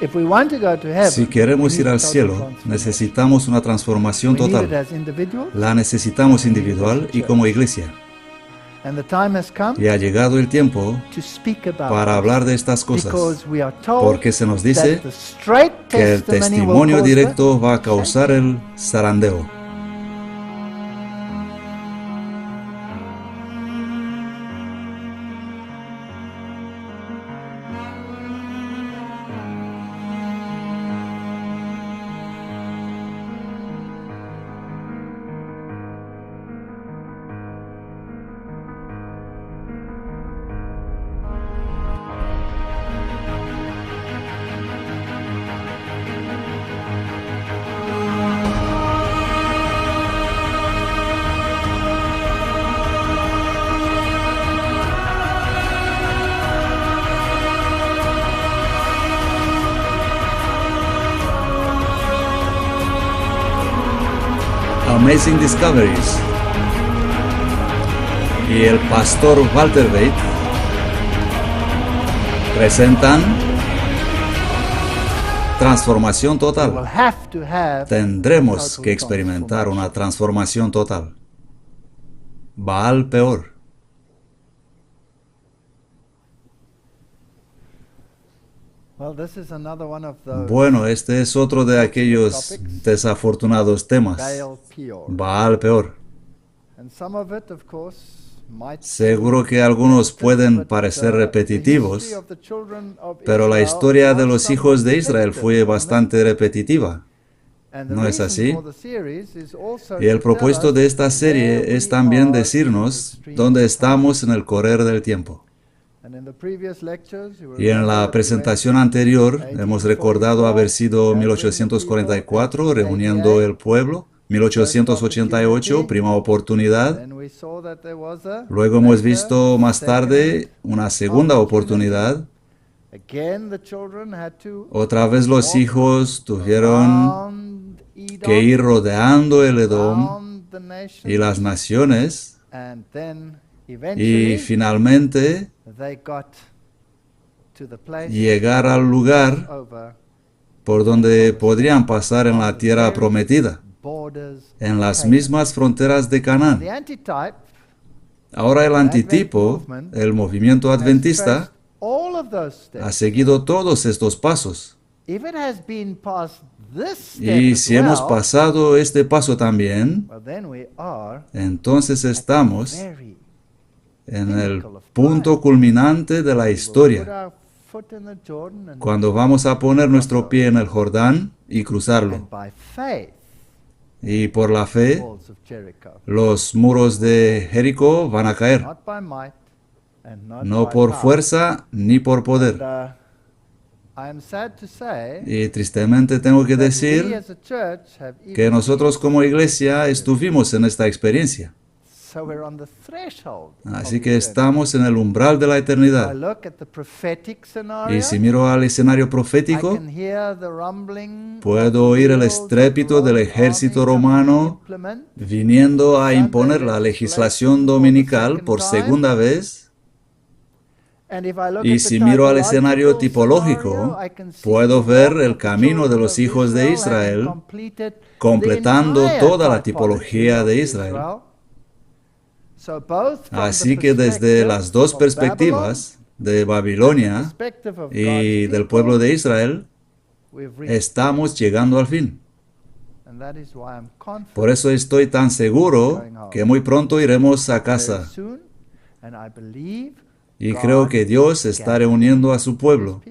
If we want to go to heaven, Si queremos we ir need al total cielo, transformation. necesitamos una transformación We need it total. as individuals, La necesitamos individual y como iglesia. and the time has come Y ha llegado el tiempo to speak about para this, hablar de estas cosas, because we are told porque se nos dice that the straight que el testimony will testimonio cause directo the va a causar el zarandeo. Amazing Discoveries y el pastor Walter Bate presentan Transformación we will Total. have to have Tendremos total que experimentar transformation. una transformación total. Baal peor. Well, this is another one of those Bueno, este es otro de aquellos desafortunados temas. Baal Peor. Baal peor. And some of it, of course, might Seguro que algunos pueden parecer repetitivos, pero la historia de los hijos de Israel fue bastante repetitiva. ¿No es así? Y el propósito de esta serie es también decirnos dónde estamos en el correr del tiempo. Y en la presentación anterior hemos recordado haber sido 1844, reuniendo el pueblo, 1888, primera oportunidad. Luego hemos visto más tarde una segunda oportunidad. Otra vez los hijos tuvieron que ir rodeando el Edom y las naciones, y finalmente llegar al lugar por donde podrían pasar en la tierra prometida, en las mismas fronteras de Canaán. Ahora el antitipo, el movimiento adventista, ha seguido todos estos pasos. Y si hemos pasado este paso también, entonces estamos en el punto culminante de la historia, cuando vamos a poner nuestro pie en el Jordán y cruzarlo. Y por la fe, los muros de Jericó van a caer, no por fuerza ni por poder. Y tristemente tengo que decir que nosotros como iglesia estuvimos en esta experiencia. Así que estamos en el umbral de la eternidad. Y si miro al escenario profético, puedo oír el estrépito del ejército romano viniendo a imponer la legislación dominical por segunda vez. Y si miro al escenario tipológico, puedo ver el camino de los hijos de Israel completando toda la tipología de Israel. Así que desde las dos perspectivas, de Babilonia y del pueblo de Israel, estamos llegando al fin. Por eso estoy tan seguro que muy pronto iremos a casa. Y creo que Dios está reuniendo a su pueblo.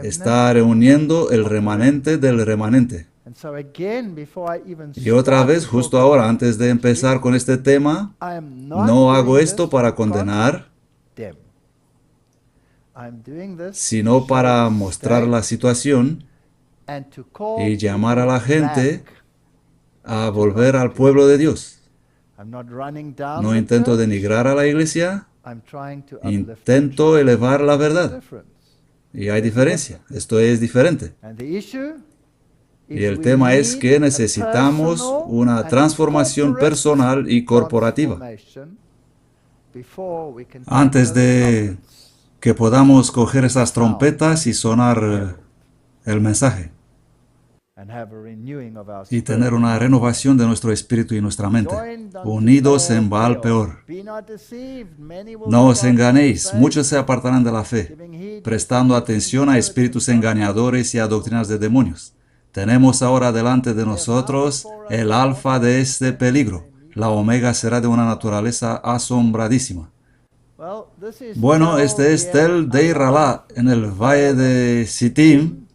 Está reuniendo el remanente del remanente. Y otra vez, justo ahora, antes de empezar con este tema, no hago esto para condenar, sino para mostrar la situación y llamar a la gente a volver al pueblo de Dios. No intento denigrar a la iglesia, intento elevar la verdad. Y hay diferencia, esto es diferente. Y el tema es que necesitamos una transformación personal y corporativa antes de que podamos coger esas trompetas y sonar el mensaje y tener una renovación de nuestro espíritu y nuestra mente, unidos en Baal Peor. No os enganéis, muchos se apartarán de la fe, prestando atención a espíritus engañadores y a doctrinas de demonios. Tenemos ahora delante de nosotros el alfa de este peligro. La omega será de una naturaleza asombradísima. Bueno, este es Tel Dei Ralá, en el valle de Sittim,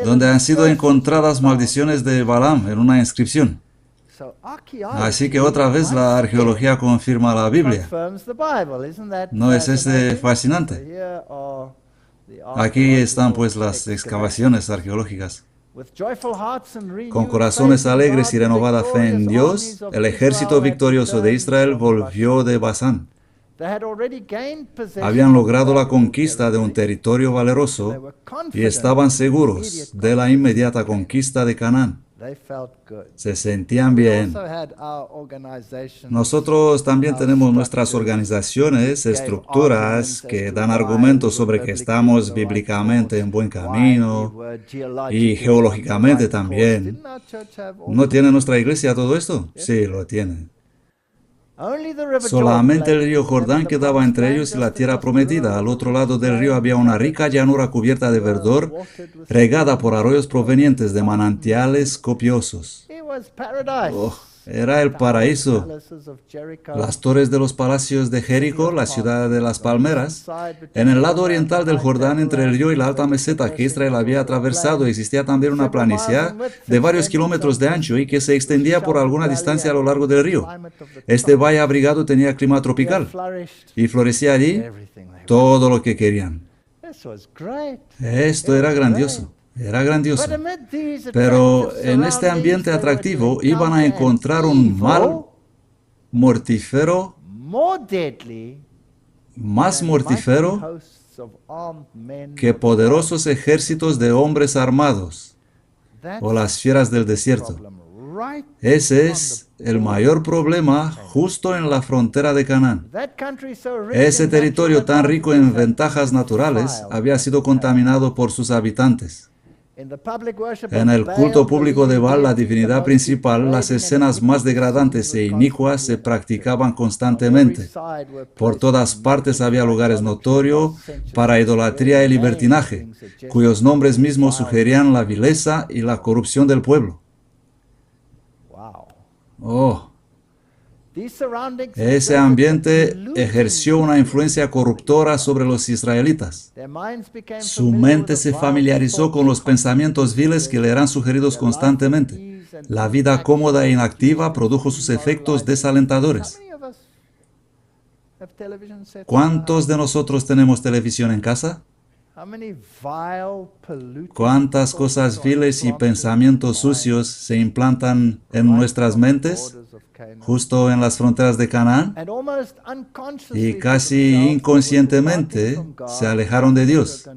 donde han sido encontradas maldiciones de Balaam en una inscripción. Así que otra vez la arqueología confirma la Biblia. ¿No es fascinante? Aquí están pues las excavaciones arqueológicas. Con corazones alegres y renovada fe en Dios, el ejército victorioso de Israel volvió de Basán. Habían logrado la conquista de un territorio valeroso y estaban seguros de la inmediata conquista de Canaán. Se sentían bien. Nosotros también tenemos nuestras organizaciones, estructuras que dan argumentos sobre que estamos bíblicamente en buen camino y geológicamente también. ¿No tiene nuestra iglesia todo esto? Sí, lo tiene. Solamente el río Jordán quedaba entre ellos y la tierra prometida. Al otro lado del río había una rica llanura cubierta de verdor, regada por arroyos provenientes de manantiales copiosos. Oh, era el paraíso. Las torres de los palacios de Jericó, la ciudad de las palmeras. En el lado oriental del Jordán, entre el río y la alta meseta que Israel había atravesado, existía también una planicie de varios kilómetros de ancho y que se extendía por alguna distancia a lo largo del río. Este valle abrigado tenía clima tropical y florecía allí todo lo que querían. Esto era grandioso. Era grandioso. Pero en este ambiente atractivo iban a encontrar un mal mortífero, más mortífero que poderosos ejércitos de hombres armados o las fieras del desierto. Ese es el mayor problema justo en la frontera de Canaán. Ese territorio tan rico en ventajas naturales había sido contaminado por sus habitantes. En el culto público de Baal, la divinidad principal, las escenas más degradantes e inicuas se practicaban constantemente. Por todas partes había lugares notorios para idolatría y libertinaje, cuyos nombres mismos sugerían la vileza y la corrupción del pueblo. Oh. Ese ambiente ejerció una influencia corruptora sobre los israelitas. Su mente se familiarizó con los pensamientos viles que le eran sugeridos constantemente. La vida cómoda e inactiva produjo sus efectos desalentadores. ¿Cuántos de nosotros tenemos televisión en casa? ¿Cuántas cosas viles y pensamientos sucios se implantan en nuestras mentes, justo en las fronteras de Canaán? Y casi inconscientemente se alejaron de Dios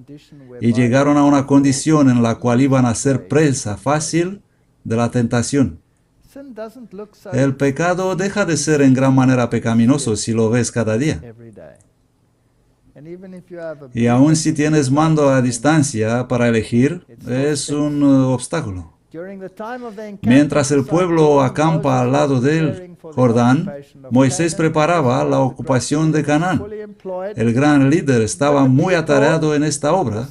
y llegaron a una condición en la cual iban a ser presa fácil de la tentación. El pecado deja de ser en gran manera pecaminoso si lo ves cada día. Y aun si tienes mando a distancia para elegir, es un obstáculo. Mientras el pueblo acampa al lado del Jordán, Moisés preparaba la ocupación de Canaán. El gran líder estaba muy atareado en esta obra,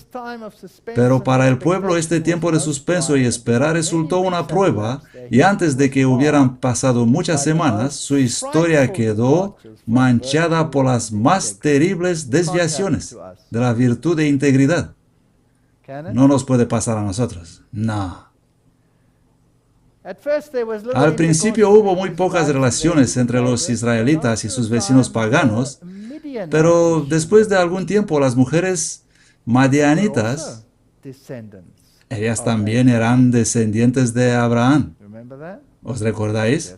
pero para el pueblo este tiempo de suspenso y espera resultó una prueba, y antes de que hubieran pasado muchas semanas, su historia quedó manchada por las más terribles desviaciones de la virtud de integridad. No nos puede pasar a nosotros. No. Al principio hubo muy pocas relaciones entre los israelitas y sus vecinos paganos, pero después de algún tiempo las mujeres madianitas, ellas también eran descendientes de Abraham. ¿Os recordáis?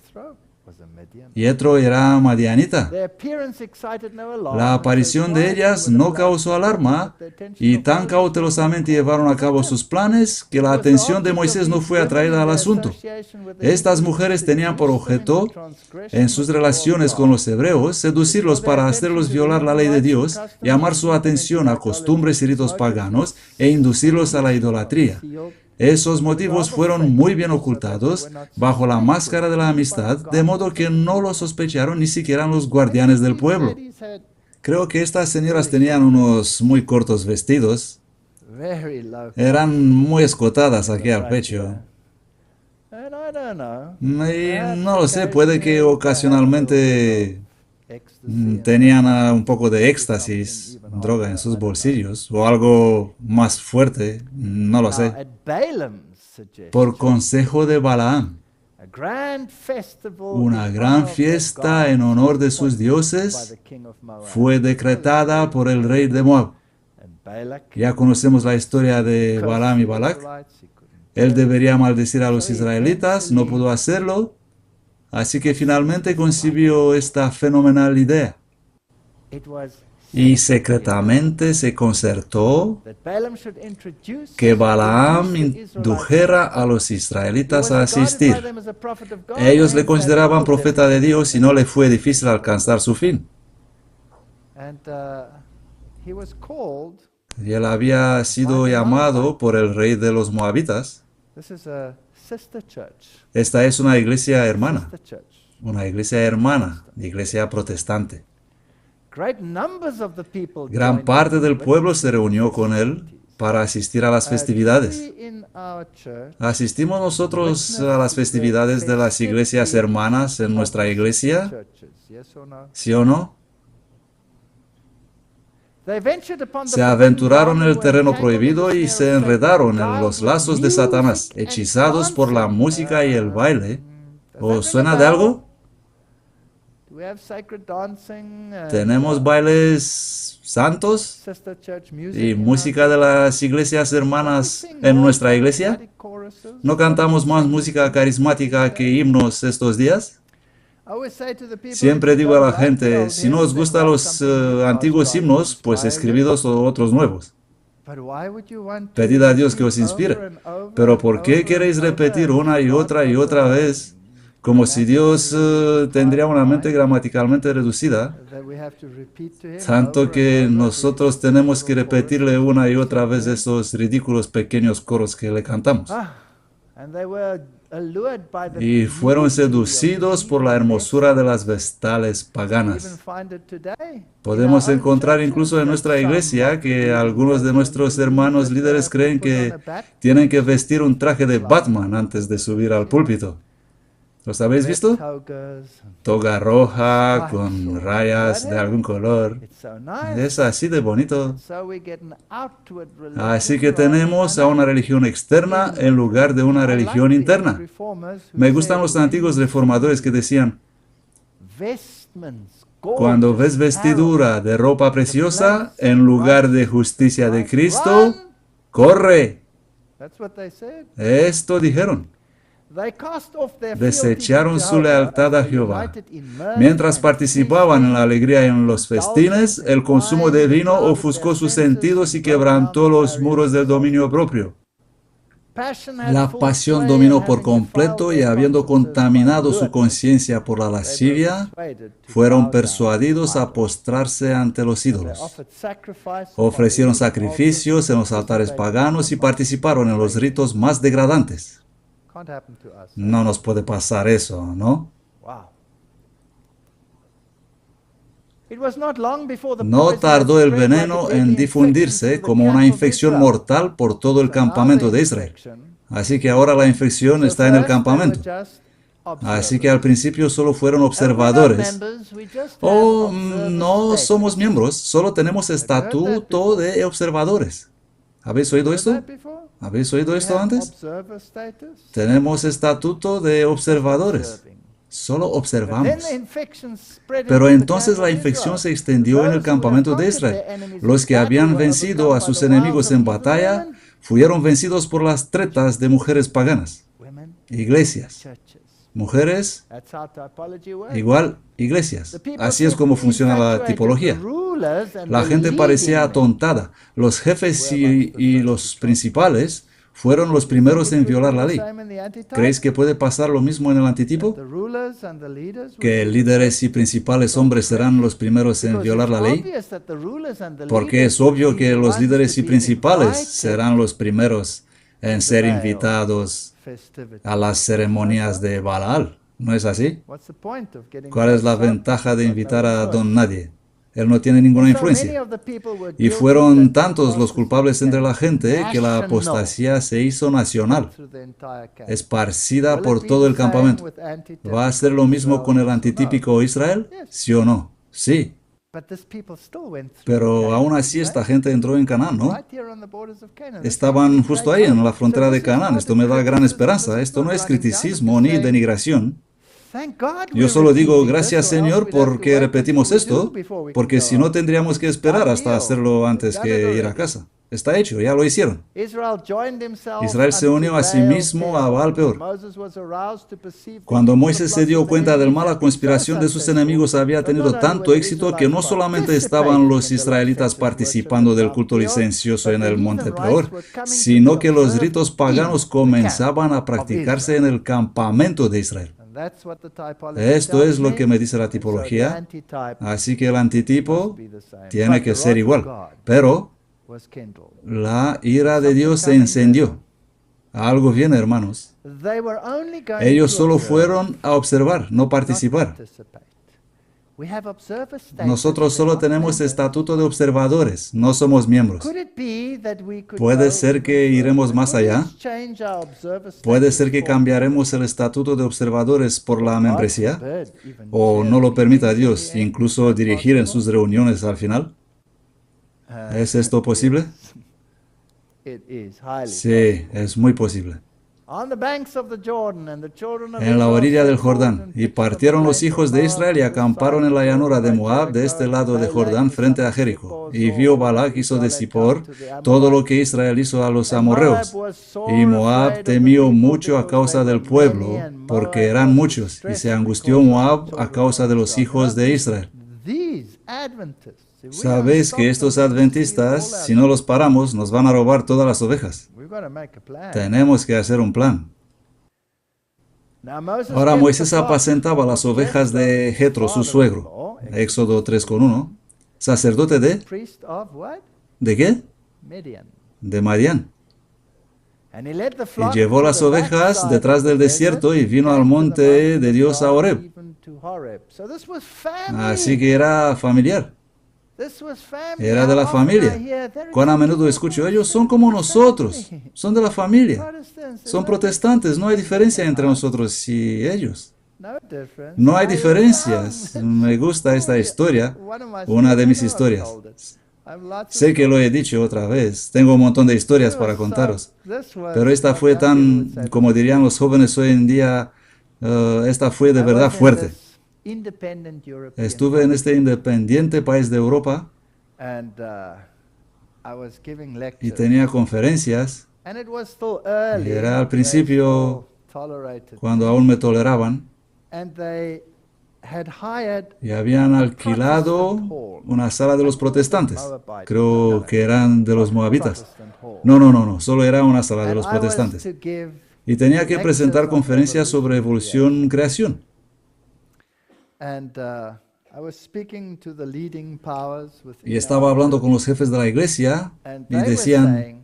Yetro era madianita. La aparición de ellas no causó alarma y tan cautelosamente llevaron a cabo sus planes que la atención de Moisés no fue atraída al asunto. Estas mujeres tenían por objeto, en sus relaciones con los hebreos, seducirlos para hacerlos violar la ley de Dios, llamar su atención a costumbres y ritos paganos e inducirlos a la idolatría. Esos motivos fueron muy bien ocultados bajo la máscara de la amistad, de modo que no lo sospecharon ni siquiera los guardianes del pueblo. Creo que estas señoras tenían unos muy cortos vestidos. Eran muy escotadas aquí al pecho. Y no lo sé, puede que ocasionalmente tenían un poco de éxtasis, droga en sus bolsillos, o algo más fuerte, no lo sé. Por consejo de Balaam, una gran fiesta en honor de sus dioses fue decretada por el rey de Moab. Ya conocemos la historia de Balaam y Balac. Él debería maldecir a los israelitas, no pudo hacerlo. Así que finalmente concibió esta fenomenal idea. Y secretamente se concertó que Balaam indujera a los israelitas a asistir. Ellos le consideraban profeta de Dios y no le fue difícil alcanzar su fin. Y él había sido llamado por el rey de los moabitas. Esta es una iglesia hermana, iglesia protestante. Gran parte del pueblo se reunió con él para asistir a las festividades. ¿Asistimos nosotros a las festividades de las iglesias hermanas en nuestra iglesia? ¿Sí o no? Se aventuraron en el terreno prohibido y se enredaron en los lazos de Satanás, hechizados por la música y el baile. ¿Os suena de algo? ¿Tenemos bailes santos y música de las iglesias hermanas en nuestra iglesia? ¿No cantamos más música carismática que himnos estos días? Siempre digo a la gente, si no os gustan los antiguos himnos, pues escribid otros nuevos. Pedid a Dios que os inspire. Pero ¿por qué queréis repetir una y otra vez, como si Dios tendría una mente gramaticalmente reducida, tanto que nosotros tenemos que repetirle una y otra vez esos ridículos pequeños coros que le cantamos? Y fueron seducidos por la hermosura de las vestales paganas. Podemos encontrar incluso en nuestra iglesia que algunos de nuestros hermanos líderes creen que tienen que vestir un traje de Batman antes de subir al púlpito. ¿Los habéis visto? Toga roja con rayas de algún color. Es así de bonito. Así que tenemos a una religión externa en lugar de una religión interna. Me gustan los antiguos reformadores que decían, cuando ves vestidura de ropa preciosa en lugar de justicia de Cristo, corre. Esto dijeron. Desecharon su lealtad a Jehová. Mientras participaban en la alegría y en los festines, el consumo de vino ofuscó sus sentidos y quebrantó los muros del dominio propio. La pasión dominó por completo y habiendo contaminado su conciencia por la lascivia, fueron persuadidos a postrarse ante los ídolos. Ofrecieron sacrificios en los altares paganos y participaron en los ritos más degradantes. No nos puede pasar eso, ¿no? No tardó el veneno en difundirse como una infección mortal por todo el campamento de Israel. Así que ahora la infección está en el campamento. Así que al principio solo fueron observadores. No somos miembros, solo tenemos estatuto de observadores. ¿Habéis oído esto? ¿Habéis oído esto antes? Tenemos estatuto de observadores. Solo observamos. Pero entonces la infección se extendió en el campamento de Israel. Los que habían vencido a sus enemigos en batalla fueron vencidos por las tretas de mujeres paganas, iglesias. mujeres, That's how typology works. igual iglesias. The people Así es como simply funciona la infatuated. tipología. The rulers and La the gente parecía leading men atontada. Los jefes y los principales fueron los primeros en violar la ley. ¿Creéis que puede pasar lo mismo en el antitipo? The rulers and the leaders will ¿Que be the líderes first y principales hombres serán los primeros en Because violar it's la ley? obvious that the rulers and the Porque leaders es obvio will be que the los ones líderes to y be principales invited serán los primeros en ser invitados festivities. a las ceremonias de Baal. ¿No es así? What's the point of getting ¿Cuál es la close up? ventaja de You've got invitar no a influence. don nadie? Él no tiene ninguna And so many influencia. of the people were Y guilty fueron that tantos los apostasy culpables entre la became gente que la national apostasía se hizo nacional, through the entire camp. esparcida Will por it be todo the el same campamento. with antitypical ¿Va a ser lo mismo Israel, con el yes or no? antitípico Israel? Yes. ¿Sí o no? Sí. But these people still went through Pero Canaan, aún así didn't esta they? gente entró en Canaán, ¿no? Right here on the borders of Canaan. This Estaban gives me justo great ahí en hope. la frontera So de this is Canaán. not Esto a me da gran criticism, esperanza. this is Esto not no es running down, I'm criticismo just ni saying, denigración. thank God Yo we're solo digo repeating gracias this, or else Señor we'd have to porque wait repetimos until we do esto, before we can porque go si no on. tendríamos que esperar Done hasta deal. hacerlo antes Done it que ir a already. casa. Está hecho, ya lo hicieron. Israel joined himself Israel se unto unió a sí Baal mismo a Peor. Baal Peor. Moses was aroused to perceive that Cuando the Moisés se dio plots of cuenta the del enemies mal, la had been so conspiración de sus successful enemigos había that tenido not only tanto were the éxito que no Israelites solamente estaban participating los in the israelitas licentious worship participando at del Baal culto Peor, licencioso but en the el heathen monte rites Peor, were coming to sino be que los observed ritos in paganos the camp comenzaban a of practicarse Israel. en el campamento de Israel. And that's what the typology Esto tells es lo que me. me dice la And so the tipología, antitype así que el must antitipo be the same. tiene But que the ser wrath of igual. God Pero was kindled. la ira de Something Dios se coming, encendió. brethren. Algo viene, hermanos. They were only going Ellos to solo observe, fueron a observar, no not participar. participate. We have observer status, Nosotros we're solo not tenemos members. estatuto de observadores, no somos miembros. Could it be that we could Puede go ser even que iremos further? más Could we allá. exchange our observer Puede status ser que for cambiaremos el estatuto de observadores por la God membresía, forbid, even o chair no lo permita meetings in Dios, the end? incluso Is that dirigir en possible? sus reuniones al final. ¿Es esto posible? It is highly Sí, possible. es muy posible. On the banks of the Jordan, and the children of En la Israel orilla del set forth Jordán, and y pitched on the partieron los plains of hijos de Moab Israel y on this acamparon side, en la the llanura Jordan de by Moab, de Jericho, este lado de Balak, Jordán, the frente son a of Jericó. Zippor, Y saw vio all that Balac, hijo de Israel had Zippor, done to the todo lo Amorites. que Israel hizo a los And Moab amorreos. was Y sore Moab afraid of the temió people mucho a because causa they del were many, pueblo, and porque Moab eran was muchos, y distressed se angustió because of the Moab a children causa of de los Israel. hijos de Israel. These Adventists, if we don't Sabéis stop que them, estos we're gonna steal adventistas, all our si no los sheep. paramos, nos van a robar todas las ovejas. We've got to make a plan. Tenemos que hacer un plan. Now Moses Ahora kept Moisés the flock apacentaba las of ovejas de Jethro, Jetro, su his suegro. father-in-law, Éxodo 3:1. Sacerdote priest of what? ¿de qué? Midian. De Madián. And he led the Y flock llevó to las the ovejas backside detrás of the del desierto y desert, vino al came to the monte mountain de of Dios a God, Horeb. even to Horeb. So this was family. Así que era familiar. This was family. Era de How la often I familia. hear, "They're Cuán a menudo exactly escucho, like ellos us, son they're como my nosotros, family." son de la familia. Protestants, there's Son no protestantes, no hay diferencia entre difference. nosotros y ellos. No difference. No hay I diferencias. love Me gusta esta story. historia, One of my una de stories, mis I know I've historias. told it. I have lots of Sé que lo he stories. dicho otra vez, tengo un montón de historias It para was so- contaros, this was pero esta what fue young people would tan, say, como this is dirían big. los jóvenes hoy en día, esta fue de I verdad was in fuerte. this independent European Estuve en este independiente país de Europa and I was giving y lectures. tenía conferencias, And it was still early. y era al They principio still tolerated cuando me. aún me toleraban, And they had hired y habían alquilado una sala de los protestantes. Creo que eran de los moabitas. Protestant hall. No, solo era una sala de And los I was protestantes. to give Y tenía que presentar lectures on conferencias sobre evolución, creación. And I was speaking to the leading powers within Y estaba our hablando church, con los jefes de la iglesia and y they were decían, saying,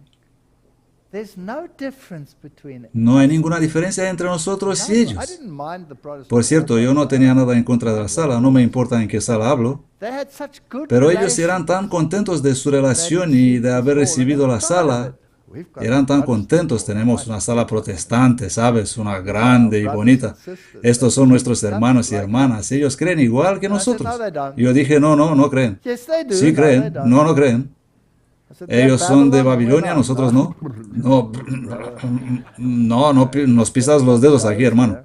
"There's no difference between no hay ninguna diferencia entre nosotros y I ellos. didn't mind the Protestant Por cierto, hall, yo no but tenía nada en contra de la sala, no me importa en qué sala hablo, they had such good pero ellos eran relations tan contentos de su that relación she y de was haber all recibido in la front of sala, it. We've got eran a tan Protestant contentos, hall, tenemos much una sala bigger. protestante, ¿sabes? Una grande y Brothers bonita. and sisters, Estos they son nuestros believe hermanos y just like hermanas, ellos creen igual que And I said, nosotros. "No, they don't." Yo dije, no creen. Yes, they do. Sí No, creen, they don't. no creen. I said, "They're Ellos son de Babylon, we're Babilonia, not." nosotros no. Nos pisas los dedos aquí, hermano.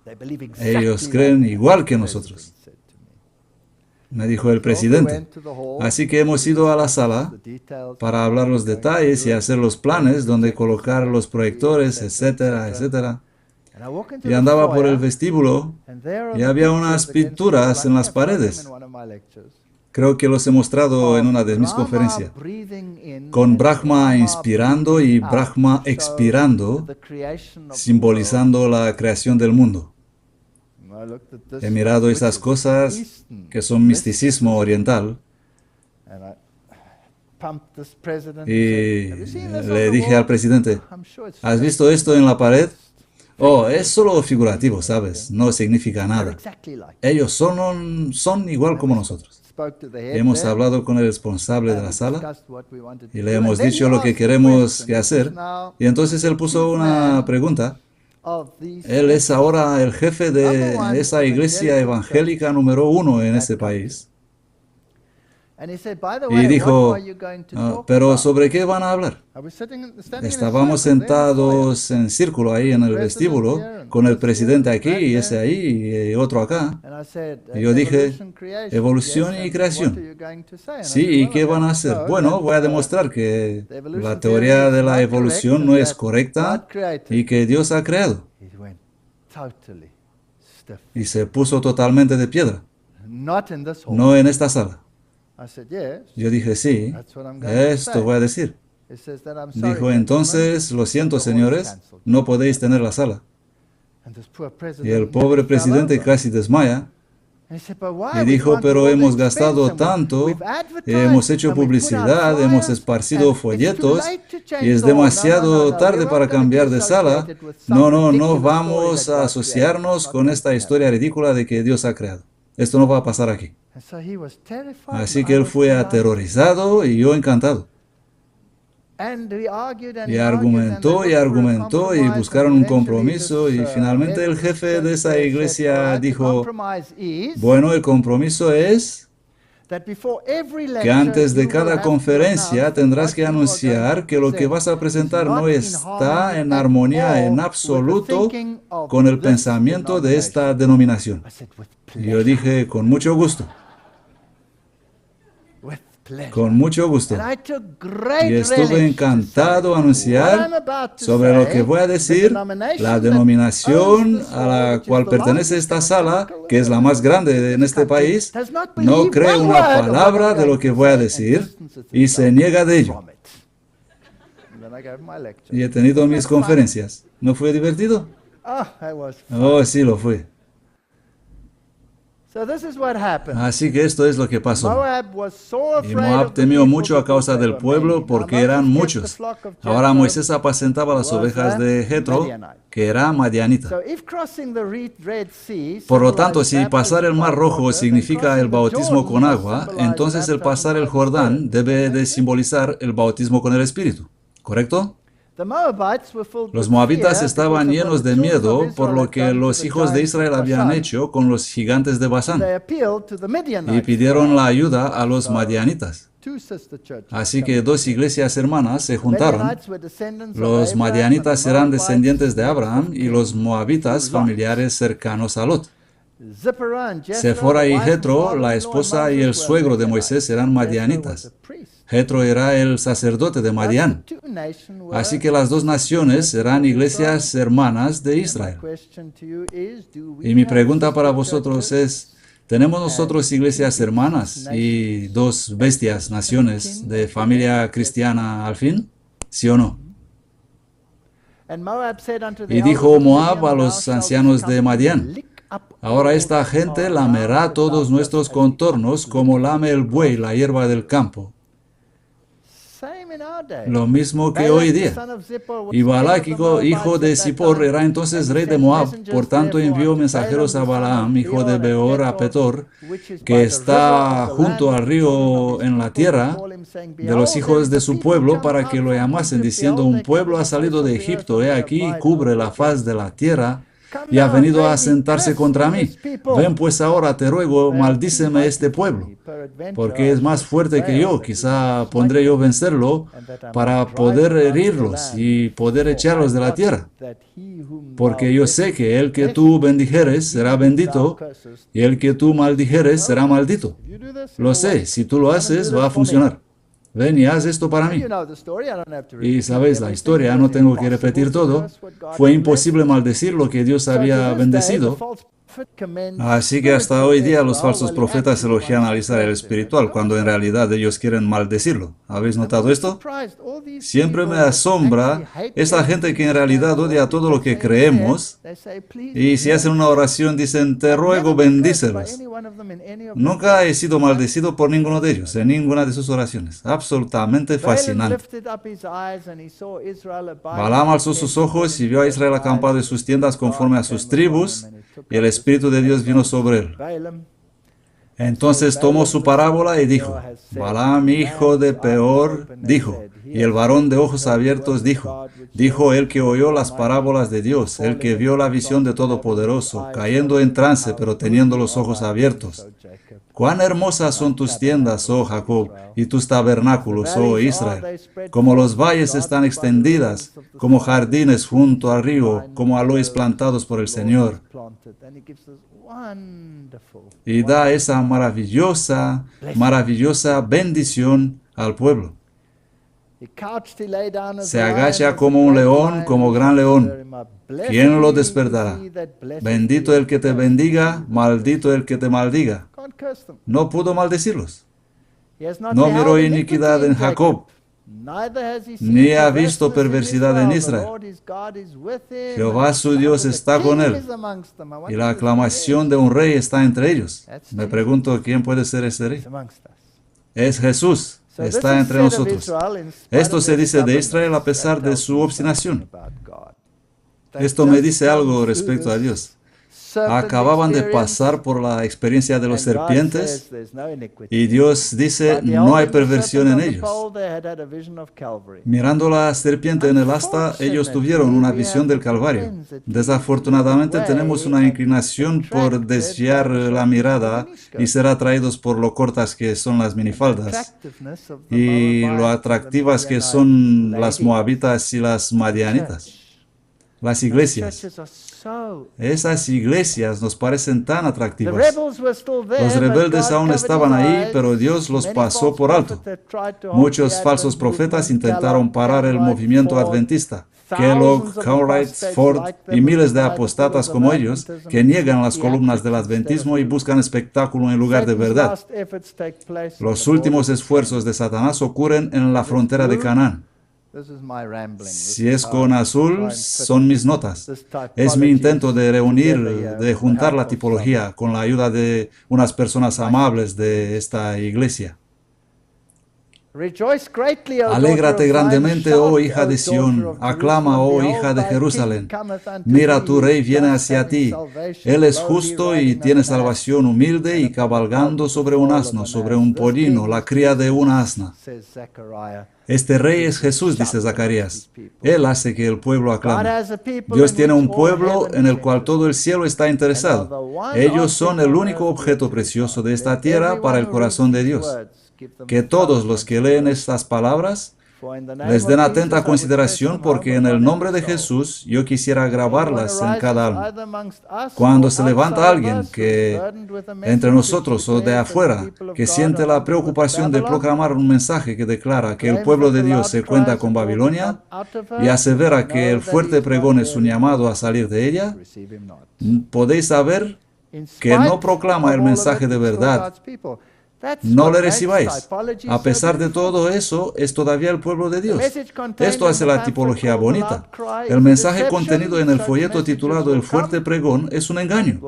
They believe exactly Ellos like creen the igual que president nosotros, said to me. me dijo el So we presidente. went to the hall, Así que hemos ido a la sala the details para hablar los detalles y hacer los planes donde colocar los proyectores, etcétera, etcétera. Y andaba por el vestíbulo y había unas pinturas en las paredes. Creo que los he mostrado en una de mis conferencias. Con Brahma inspirando y Brahma expirando, simbolizando la creación del mundo. He mirado esas cosas que son misticismo oriental y le dije al presidente, ¿has visto esto en la pared? Oh, es solo figurativo, ¿sabes? No significa nada. Ellos son igual como nosotros. Hemos hablado con el responsable de la sala y le hemos dicho lo que queremos hacer. Y entonces él puso una pregunta. Él es ahora el jefe de esa iglesia evangélica número 1 en este país. Y dijo, pero ¿sobre qué van a hablar? Estábamos sentados en círculo ahí en el vestíbulo, con el presidente aquí y ese ahí y otro acá. Y yo dije, evolución y creación. Sí, ¿y qué van a hacer? Bueno, voy a demostrar que la teoría de la evolución no es correcta y que Dios ha creado. Y se puso totalmente de piedra. No en esta sala. Yo dije, sí, esto voy a decir. Dijo, entonces, lo siento, señores, no podéis tener la sala. Y el pobre presidente casi desmaya. Y dijo, pero hemos gastado tanto, hemos hecho publicidad, hemos esparcido folletos, y es demasiado tarde para cambiar de sala. No vamos a asociarnos con esta historia ridícula de que Dios ha creado. Esto no va a pasar aquí. Así que él fue aterrorizado y yo encantado. Y argumentó y buscaron un compromiso y finalmente el jefe de esa iglesia dijo, bueno, el compromiso es que antes de cada conferencia tendrás que anunciar que lo que vas a presentar no está en armonía en absoluto con el pensamiento de esta denominación. Y yo dije, con mucho gusto. Con mucho gusto. Y estuve encantado a anunciar sobre lo que voy a decir. La denominación a la cual pertenece esta sala, que es la más grande en este país, no cree una palabra de lo que voy a decir y se niega de ello. Y he tenido mis conferencias. ¿No fue divertido? Oh, sí, lo fue. Así que esto es lo que pasó. Y Moab temió mucho a causa del pueblo porque eran muchos. Ahora Moisés apacentaba las ovejas de Jetro, que era madianita. Por lo tanto, si pasar el Mar Rojo significa el bautismo con agua, entonces el pasar el Jordán debe de simbolizar el bautismo con el Espíritu. ¿Correcto? Los moabitas estaban llenos de miedo por lo que los hijos de Israel habían hecho con los gigantes de Basán y pidieron la ayuda a los madianitas. Así que dos iglesias hermanas se juntaron. Los madianitas eran descendientes de Abraham y los moabitas familiares cercanos a Lot. Séfora y Jetro, la esposa y el suegro de Moisés, eran madianitas. Jetro era el sacerdote de Madián. Así que las dos naciones eran iglesias hermanas de Israel. Y mi pregunta para vosotros es, ¿tenemos nosotros iglesias hermanas y dos bestias, naciones de familia cristiana al fin? ¿Sí o no? Y dijo Moab a los ancianos de Madián, ahora esta gente lamerá todos nuestros contornos como lame el buey la hierba del campo. Lo mismo que hoy día. Y Balac, hijo de Zippor, era entonces rey de Moab. Por tanto, envió mensajeros a Balaam, hijo de Beor, a Petor, que está junto al río en la tierra, de los hijos de su pueblo, para que lo llamasen, diciendo, un pueblo ha salido de Egipto, he aquí, cubre la faz de la tierra, y ha venido a sentarse contra mí. Ven pues ahora, te ruego, maldíceme este pueblo, porque es más fuerte que yo. Quizá pondré yo vencerlo para poder herirlos y poder echarlos de la tierra. Porque yo sé que el que tú bendijeres será bendito, y el que tú maldijeres será maldito. Lo sé, si tú lo haces, va a funcionar. ven y haz esto para mí. Y sabéis la historia, no tengo que repetir todo. Fue imposible maldecir lo que Dios había bendecido. Así que hasta hoy día los falsos profetas elogian al Israel espiritual, cuando en realidad ellos quieren maldecirlo. ¿Habéis notado esto? Siempre me asombra esa gente que en realidad odia todo lo que creemos, y si hacen una oración dicen, te ruego bendícelos. Nunca he sido maldecido por ninguno de ellos, en ninguna de sus oraciones. Absolutamente fascinante. Balaam alzó sus ojos y vio a Israel acampado en sus tiendas conforme a sus tribus, y el Espíritu de Dios vino sobre él. Entonces tomó su parábola y dijo, Balaam, hijo de Peor, dijo, y el varón de ojos abiertos dijo el que oyó las parábolas de Dios, el que vio la visión de Todopoderoso, cayendo en trance, pero teniendo los ojos abiertos. Cuán hermosas son tus tiendas, oh Jacob, y tus tabernáculos, oh Israel. Como los valles están extendidas, como jardines junto al río, como aloes plantados por el Señor. Y da esa maravillosa bendición al pueblo. Se agacha como un león, como gran león. ¿Quién lo despertará? Bendito el que te bendiga, maldito el que te maldiga. No pudo maldecirlos. No miró iniquidad en Jacob, ni ha visto perversidad en Israel. Jehová su Dios está con él, y la aclamación de un rey está entre ellos. Me pregunto, ¿quién puede ser ese rey? Es Jesús. Está entre nosotros. Esto se dice de Israel a pesar de su obstinación. Esto me dice algo respecto a Dios. Acababan de pasar por la experiencia de los serpientes y Dios dice, no hay perversión en ellos. Mirando la serpiente en el asta, ellos tuvieron una visión del Calvario. Desafortunadamente tenemos una inclinación por desviar la mirada y ser atraídos por lo cortas que son las minifaldas y lo atractivas que son las moabitas y las madianitas. Las iglesias. Esas iglesias nos parecen tan atractivas. Los rebeldes aún estaban ahí, pero Dios los pasó por alto. Muchos falsos profetas intentaron parar el movimiento adventista. Kellogg, Cartwright, Ford y miles de apostatas como ellos que niegan las columnas del adventismo y buscan espectáculo en lugar de verdad. Los últimos esfuerzos de Satanás ocurren en la frontera de Canaán. Si es con azul, son mis notas. Es mi intento de reunir, de juntar la tipología con la ayuda de unas personas amables de esta iglesia. Alégrate grandemente, oh hija de Sión, aclama, oh hija de Jerusalén. Mira, tu rey viene hacia ti. Él es justo y tiene salvación, humilde y cabalgando sobre un asno, sobre un pollino, la cría de una asna. Este rey es Jesús, dice Zacarías. Él hace que el pueblo aclame. Dios tiene un pueblo en el cual todo el cielo está interesado. Ellos son el único objeto precioso de esta tierra para el corazón de Dios. Que todos los que leen estas palabras les den atenta consideración, porque en el nombre de Jesús yo quisiera grabarlas en cada alma. Cuando se levanta alguien que entre nosotros o de afuera, que siente la preocupación de proclamar un mensaje que declara que el pueblo de Dios se cuenta con Babilonia y asevera que el fuerte pregón es un llamado a salir de ella, podéis saber que no proclama el mensaje de verdad. No le recibáis. A pesar de todo eso, es todavía el pueblo de Dios. Esto hace la tipología bonita. El mensaje contenido en el folleto titulado El fuerte pregón es un engaño.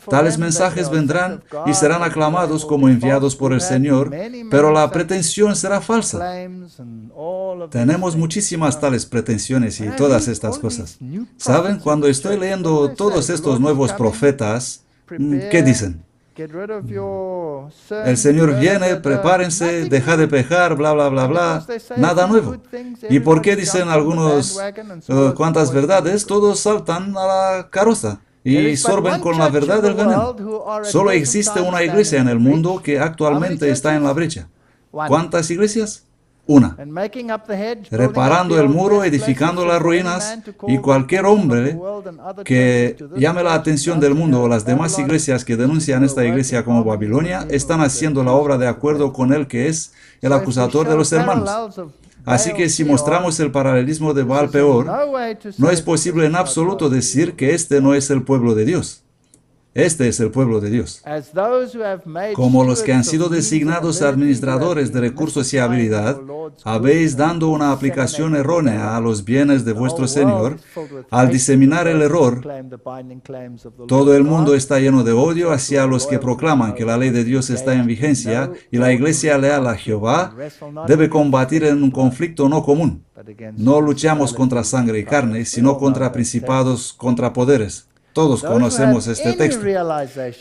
Tales mensajes vendrán y serán aclamados como enviados por el Señor, pero la pretensión será falsa. Tenemos muchísimas tales pretensiones y todas estas cosas. ¿Saben? Cuando estoy leyendo todos estos nuevos profetas, ¿qué dicen? El Señor viene, prepárense, deja de pecar, bla, bla, bla, bla. Nada nuevo. ¿Y por qué dicen algunos cuantas verdades? Todos saltan a la carroza y sorben con la verdad el veneno. Solo existe una iglesia en el mundo que actualmente está en la brecha. ¿Cuántas iglesias? una, reparando el muro, edificando las ruinas, y cualquier hombre que llame la atención del mundo o las demás iglesias que denuncian esta iglesia como Babilonia, están haciendo la obra de acuerdo con él, que es el acusador de los hermanos. Así que si mostramos el paralelismo de Baal Peor, no es posible en absoluto decir que este no es el pueblo de Dios. Este es el pueblo de Dios. Como los que han sido designados administradores de recursos y habilidad, habéis dando una aplicación errónea a los bienes de vuestro Señor. Al diseminar el error, todo el mundo está lleno de odio hacia los que proclaman que la ley de Dios está en vigencia, y la iglesia leal a Jehová debe combatir en un conflicto no común. No luchamos contra sangre y carne, sino contra principados, contra poderes. Todos conocemos este texto.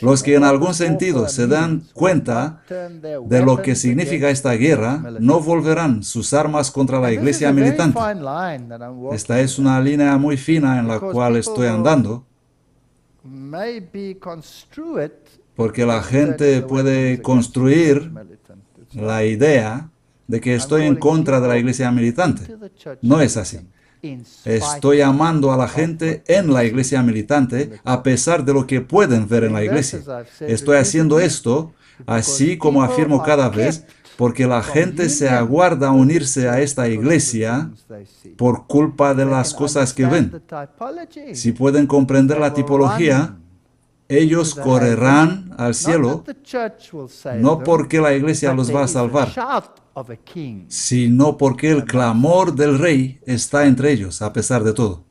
Los que en algún sentido se dan cuenta de lo que significa esta guerra, no volverán sus armas contra la iglesia militante. Esta es una línea muy fina en la cual estoy andando, porque la gente puede construir la idea de que estoy en contra de la iglesia militante. No es así. Estoy amando a la gente en la iglesia militante a pesar de lo que pueden ver en la iglesia. Estoy haciendo esto, así como afirmo cada vez, porque la gente se aguarda a unirse a esta iglesia por culpa de las cosas que ven. Si pueden comprender la tipología, ellos correrán al cielo, no porque la iglesia los va a salvar, sino porque el clamor del rey está entre ellos, a pesar de todo.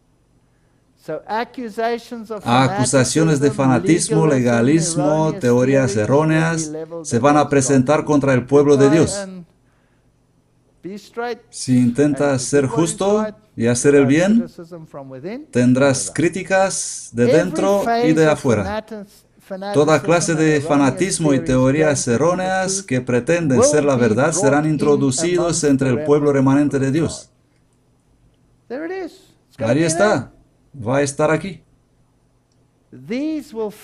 Acusaciones de fanatismo, legalismo, teorías erróneas se van a presentar contra el pueblo de Dios. Si intentas ser justo y hacer el bien, tendrás críticas de dentro y de afuera. Toda clase de fanatismo y teorías erróneas que pretenden ser la verdad serán introducidos entre el pueblo remanente de Dios. Ahí está. Va a estar aquí.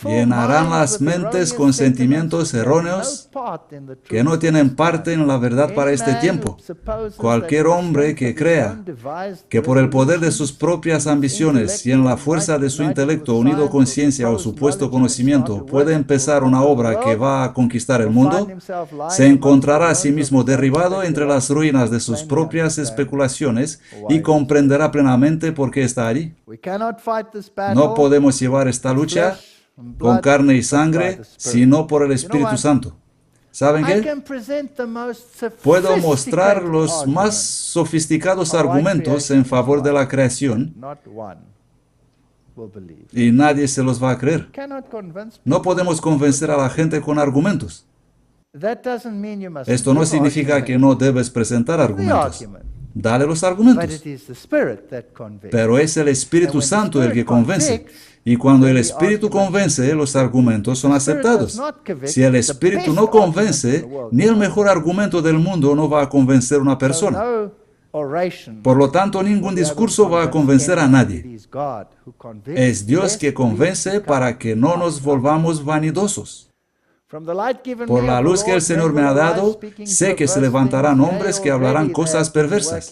Llenarán las mentes con sentimientos erróneos que no tienen parte en la verdad para este tiempo. Cualquier hombre que crea que por el poder de sus propias ambiciones y en la fuerza de su intelecto unido con ciencia o supuesto conocimiento puede empezar una obra que va a conquistar el mundo, se encontrará a sí mismo derribado entre las ruinas de sus propias especulaciones y comprenderá plenamente por qué está allí. No podemos llevar esta lucha con carne y sangre, sino por el Espíritu Santo. ¿Saben qué? Puedo mostrar los más sofisticados argumentos en favor de la creación y nadie se los va a creer. No podemos convencer a la gente con argumentos. Esto no significa que no debes presentar argumentos. Dale los argumentos. Pero es el Espíritu Santo el que convence. Y cuando el Espíritu convence, los argumentos son aceptados. Si el Espíritu no convence, ni el mejor argumento del mundo no va a convencer a una persona. Por lo tanto, ningún discurso va a convencer a nadie. Es Dios que convence para que no nos volvamos vanidosos. Por la luz que el Señor me ha dado, sé que se levantarán hombres que hablarán cosas perversas.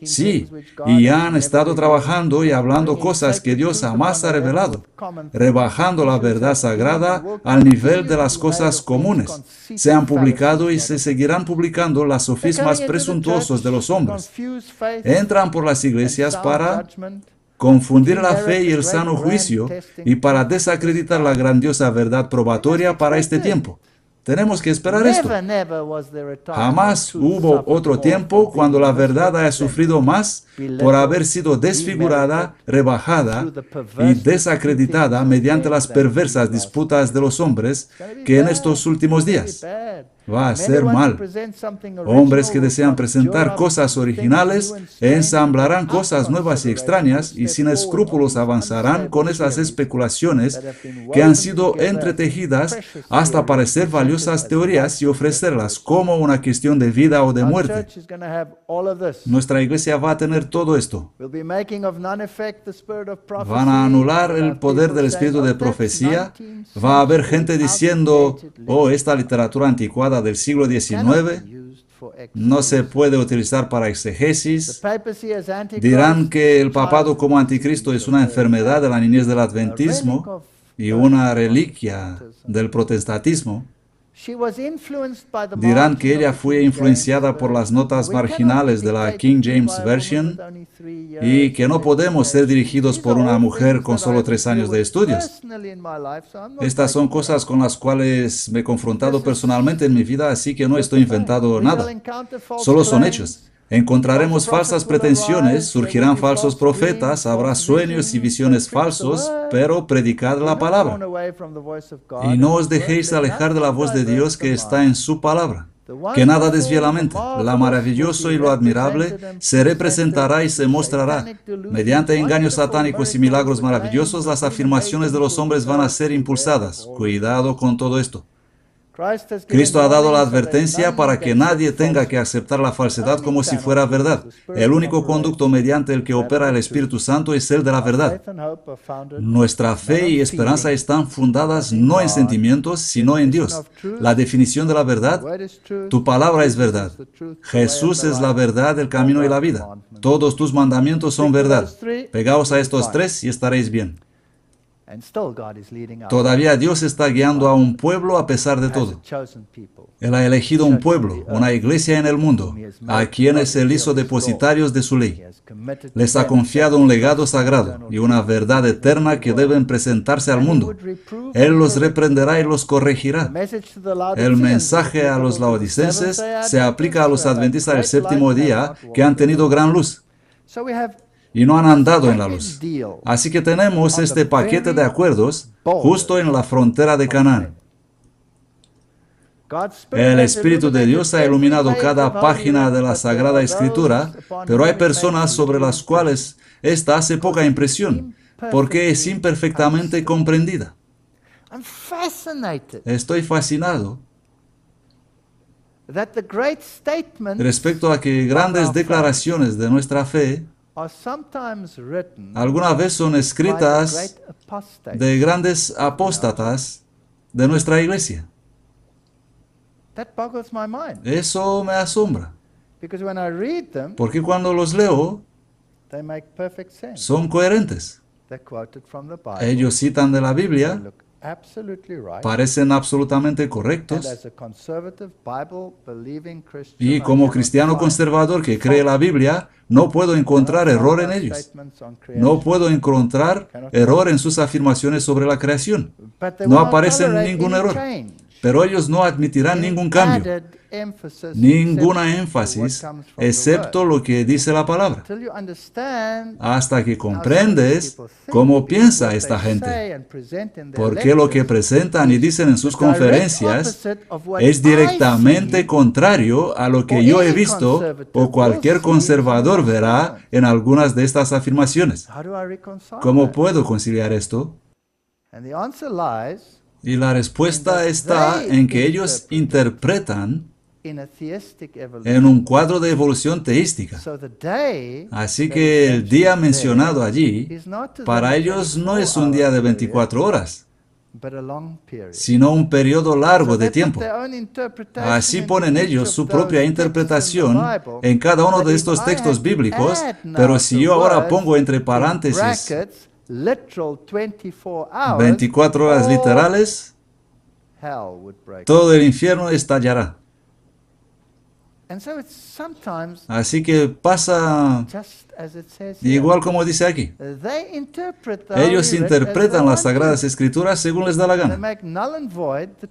Sí, y ya han estado trabajando y hablando cosas que Dios jamás ha revelado, rebajando la verdad sagrada al nivel de las cosas comunes. Se han publicado y se seguirán publicando los sofismas presuntuosos de los hombres. Entran por las iglesias para confundir la fe y el sano juicio y para desacreditar la grandiosa verdad probatoria para este tiempo. Tenemos que esperar esto. Jamás hubo otro tiempo cuando la verdad haya sufrido más por haber sido desfigurada, rebajada y desacreditada mediante las perversas disputas de los hombres que en estos últimos días. Va a ser mal. Hombres que desean presentar cosas originales ensamblarán cosas nuevas y extrañas y sin escrúpulos avanzarán con esas especulaciones que han sido entretejidas hasta parecer valiosas teorías y ofrecerlas como una cuestión de vida o de muerte. Nuestra iglesia va a tener todo esto. Van a anular el poder del espíritu de profecía. Va a haber gente diciendo, oh, esta literatura anticuada del siglo XIX no se puede utilizar para exegesis. Dirán que el papado como anticristo es una enfermedad de la niñez del adventismo y una reliquia del protestantismo. Dirán que ella fue influenciada por las notas marginales de la King James Version y que no podemos ser dirigidos por una mujer con solo 3 años de estudios. Estas son cosas con las cuales me he confrontado personalmente en mi vida, así que no estoy inventando nada. Solo son hechos. Encontraremos falsas pretensiones, surgirán falsos profetas, habrá sueños y visiones falsos, pero predicad la palabra. Y no os dejéis alejar de la voz de Dios que está en su palabra. Que nada desvíe la mente. Lo maravilloso y lo admirable se representará y se mostrará. Mediante engaños satánicos y milagros maravillosos, las afirmaciones de los hombres van a ser impulsadas. Cuidado con todo esto. Cristo ha dado la advertencia para que nadie tenga que aceptar la falsedad como si fuera verdad. El único conducto mediante el que opera el Espíritu Santo es el de la verdad. Nuestra fe y esperanza están fundadas no en sentimientos, sino en Dios. La definición de la verdad: tu palabra es verdad. Jesús es la verdad, el camino y la vida. Todos tus mandamientos son verdad. Pegaos a estos 3 y estaréis bien. Todavía Dios está guiando a un pueblo a pesar de todo. Él ha elegido un pueblo, una iglesia en el mundo, a quienes Él hizo depositarios de su ley. Les ha confiado un legado sagrado y una verdad eterna que deben presentarse al mundo. Él los reprenderá y los corregirá. El mensaje a los laodicenses se aplica a los adventistas del séptimo día que han tenido gran luz y no han andado en la luz. Así que tenemos este paquete de acuerdos justo en la frontera de Canaán. El Espíritu de Dios ha iluminado cada página de la Sagrada Escritura, pero hay personas sobre las cuales esta hace poca impresión, porque es imperfectamente comprendida. Estoy fascinado respecto a que grandes declaraciones de nuestra fe alguna vez son escritas de grandes apóstatas de nuestra iglesia. Eso me asombra, porque cuando los leo, son coherentes. Ellos citan de la Biblia, parecen absolutamente correctos, y como cristiano conservador que cree la Biblia, no puedo encontrar error en ellos. No puedo encontrar error en sus afirmaciones sobre la creación. No aparece ningún error. Pero ellos no admitirán ningún cambio, ninguna énfasis, excepto lo que dice la palabra. Hasta que comprendes cómo piensa esta gente. Porque lo que presentan y dicen en sus conferencias es directamente contrario a lo que yo he visto o cualquier conservador verá en algunas de estas afirmaciones. ¿Cómo puedo conciliar esto? Y la respuesta está en que ellos interpretan en un cuadro de evolución teística. Así que el día mencionado allí, para ellos no es un día de 24 horas, sino un periodo largo de tiempo. Así ponen ellos su propia interpretación en cada uno de estos textos bíblicos, pero si yo ahora pongo entre paréntesis 24 horas literales, todo el infierno estallará. Así que pasa igual como dice aquí. Ellos interpretan las Sagradas Escrituras según les da la gana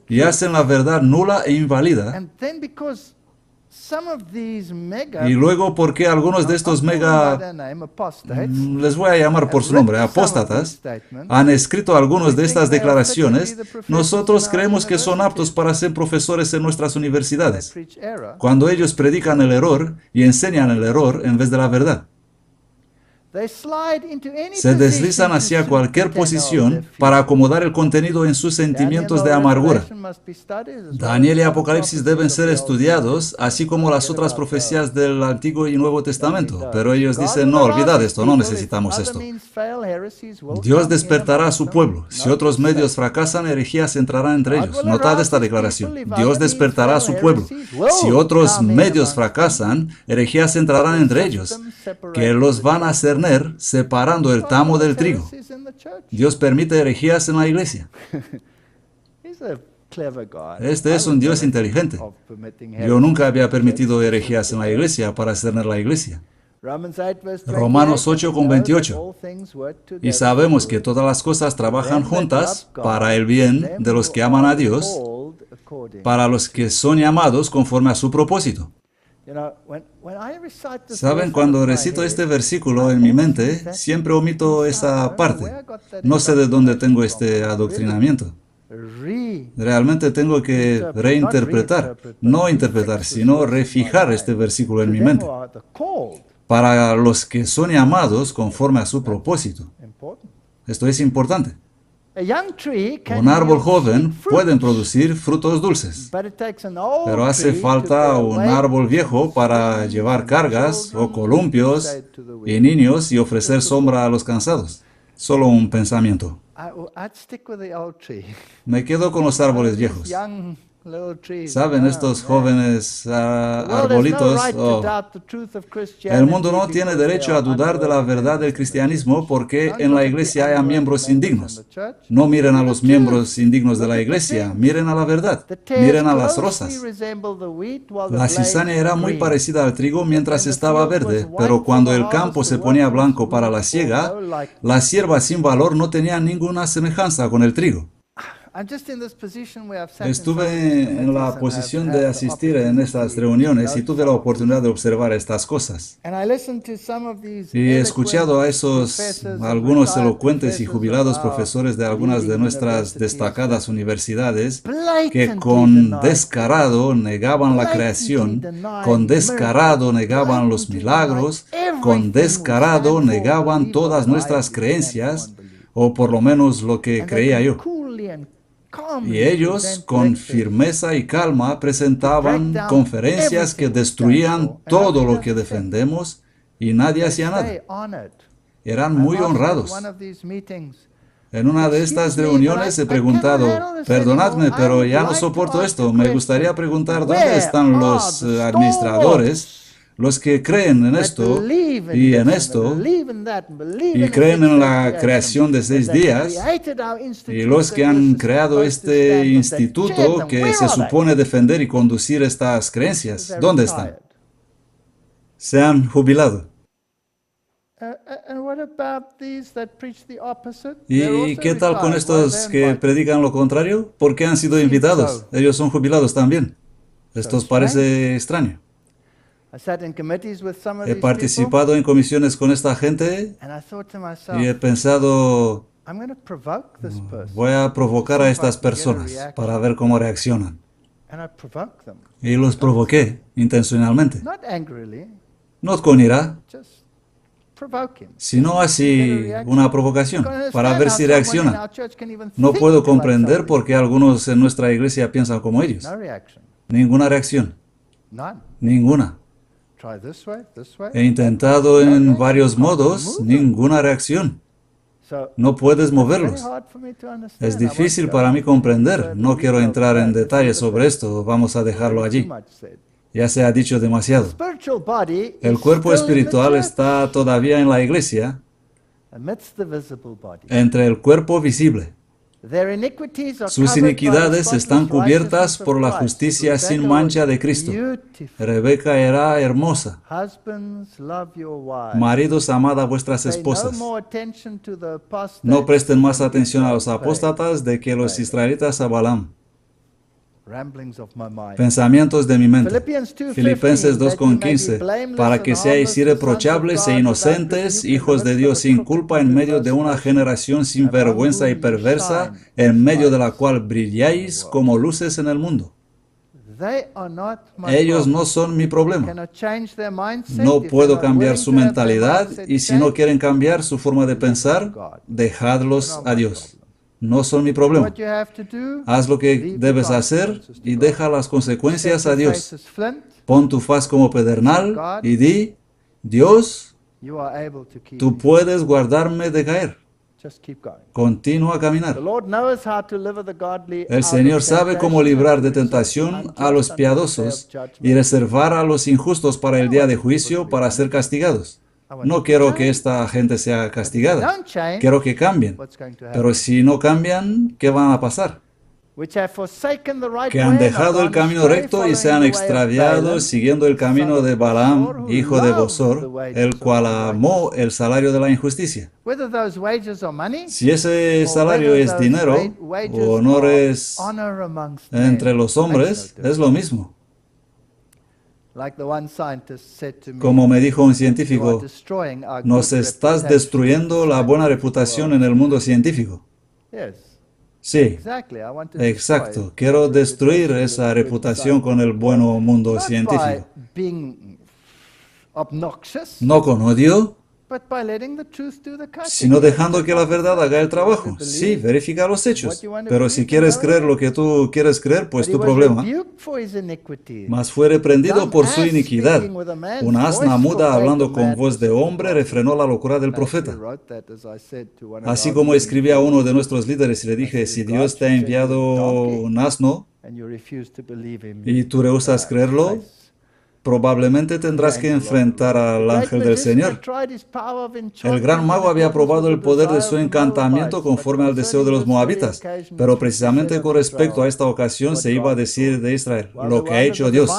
y hacen la verdad nula e inválida. Y luego, porque algunos de estos les voy a llamar por su nombre, apóstatas, han escrito algunas de estas declaraciones, nosotros creemos que son aptos para ser profesores en nuestras universidades, cuando ellos predican el error y enseñan el error en vez de la verdad. Se deslizan hacia cualquier posición para acomodar el contenido en sus sentimientos de amargura. Daniel y Apocalipsis deben ser estudiados, así como las otras profecías del Antiguo y Nuevo Testamento. Pero ellos dicen, no, olvidad esto, no necesitamos esto. Dios despertará a su pueblo. Si otros medios fracasan, herejías entrarán entre ellos. Notad esta declaración. Dios despertará a su pueblo. Si otros medios fracasan, herejías entrarán entre ellos, que los van a cerner separando el tamo del trigo. Dios permite herejías en la iglesia. Este es un Dios inteligente. Yo nunca había permitido herejías en la iglesia para cerner la iglesia. Romanos 8:28. Y sabemos que todas las cosas trabajan juntas para el bien de los que aman a Dios, para los que son llamados conforme a su propósito. Saben, cuando recito este versículo en mi mente, siempre omito esa parte. No sé de dónde tengo este adoctrinamiento. Realmente tengo que reinterpretar, no interpretar, sino refijar este versículo en mi mente. Para los que son llamados conforme a su propósito. Esto es importante. Un árbol joven puede producir frutos dulces, pero hace falta un árbol viejo para llevar cargas o columpios y niños y ofrecer sombra a los cansados. Solo un pensamiento. Me quedo con los árboles viejos. ¿Saben, estos jóvenes arbolitos? El mundo no tiene derecho a dudar de la verdad del cristianismo porque en la iglesia haya miembros indignos. No miren a los miembros indignos de la iglesia, miren a la verdad, miren a las rosas. La cizaña era muy parecida al trigo mientras estaba verde, pero cuando el campo se ponía blanco para la siega, la hierba sin valor no tenía ninguna semejanza con el trigo. Estuve en la posición de asistir en estas reuniones y tuve la oportunidad de observar estas cosas. Y he escuchado a algunos elocuentes y jubilados profesores de algunas de nuestras destacadas universidades que con descarado negaban la creación, con descarado negaban los milagros, con descarado negaban todas nuestras creencias, o por lo menos lo que creía yo. Y ellos, con firmeza y calma, presentaban conferencias que destruían todo lo que defendemos y nadie hacía nada. Eran muy honrados. En una de estas reuniones he preguntado, perdonadme, pero ya no soporto esto. Me gustaría preguntar dónde están los administradores, los que creen en esto y en esto, y creen en la creación de 6 días, y los que han creado este instituto que se supone defender y conducir estas creencias. ¿Dónde están? Se han jubilado. ¿Y qué tal con estos que predican lo contrario? ¿Por qué han sido invitados? Ellos son jubilados también. Esto os parece extraño. He participado en comisiones con esta gente y he pensado, voy a provocar a estas personas para ver cómo reaccionan. Y los provoqué intencionalmente. No con ira, sino así una provocación para ver si reaccionan. No puedo comprender por qué algunos en nuestra iglesia piensan como ellos. Ninguna reacción. Ninguna. He intentado en varios modos, ninguna reacción. No puedes moverlos. Es difícil para mí comprender. No quiero entrar en detalles sobre esto. Vamos a dejarlo allí. Ya se ha dicho demasiado. El cuerpo espiritual está todavía en la iglesia, entre el cuerpo visible. Sus iniquidades están cubiertas por la justicia sin mancha de Cristo. Rebeca era hermosa. Maridos, amad a vuestras esposas. No presten más atención a los apóstatas de que los israelitas a Balaam. Pensamientos de mi mente. Filipenses 2:15. Para que seáis irreprochables e inocentes, hijos de Dios sin culpa, en medio de una generación sin vergüenza y perversa, en medio de la cual brilláis como luces en el mundo. Ellos no son mi problema. No puedo cambiar su mentalidad y si no quieren cambiar su forma de pensar, dejadlos a Dios. No son mi problema. Haz lo que debes hacer y deja las consecuencias a Dios. Pon tu faz como pedernal y di, Dios, tú puedes guardarme de caer. Continúa a caminar. El Señor sabe cómo librar de tentación a los piadosos y reservar a los injustos para el día de juicio para ser castigados. No quiero que esta gente sea castigada. Quiero que cambien. Pero si no cambian, ¿qué van a pasar? Que han dejado el camino recto y se han extraviado siguiendo el camino de Balaam, hijo de Bosor, el cual amó el salario de la injusticia. Si ese salario es dinero o honores entre los hombres, es lo mismo. Como me dijo un científico, nos estás destruyendo la buena reputación en el mundo científico. Sí, exacto. Quiero destruir esa reputación con el buen mundo científico. No con odio, sino dejando que la verdad haga el trabajo. Sí, verifica los hechos. Pero si quieres creer lo que tú quieres creer, pues tu problema. Mas fue reprendido por su iniquidad. Una asna muda hablando con voz de hombre refrenó la locura del profeta. Así como escribí a uno de nuestros líderes y le dije, si Dios te ha enviado un asno y tú rehusas creerlo, probablemente tendrás que enfrentar al ángel del Señor. El gran mago había probado el poder de su encantamiento conforme al deseo de los moabitas, pero precisamente con respecto a esta ocasión se iba a decir de Israel, lo que ha hecho Dios.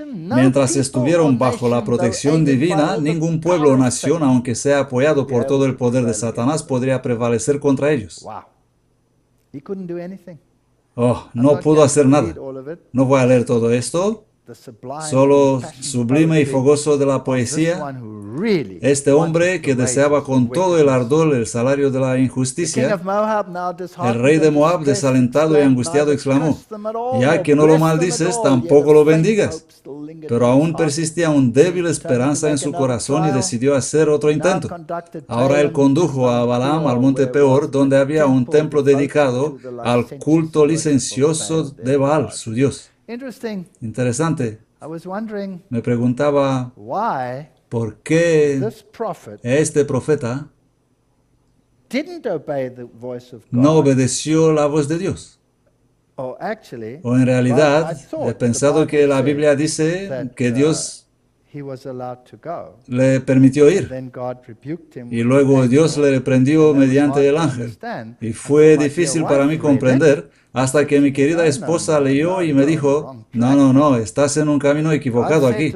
Mientras estuvieron bajo la protección divina, ningún pueblo o nación, aunque sea apoyado por todo el poder de Satanás, podría prevalecer contra ellos. Oh, no pudo hacer nada. No voy a leer todo esto. Solo sublime y fogoso de la poesía, este hombre que deseaba con todo el ardor el salario de la injusticia, el rey de Moab, desalentado y angustiado, exclamó, ya que no lo maldices, tampoco lo bendigas. Pero aún persistía una débil esperanza en su corazón y decidió hacer otro intento. Ahora él condujo a Balaam al monte Peor, donde había un templo dedicado al culto licencioso de Baal, su dios. Interesante. Me preguntaba por qué este profeta no obedeció la voz de Dios. O en realidad, he pensado que la Biblia dice que Dios le permitió ir. Y luego Dios le reprendió mediante el ángel. Y fue difícil para mí comprender hasta que mi querida esposa leyó y me dijo, no, estás en un camino equivocado aquí.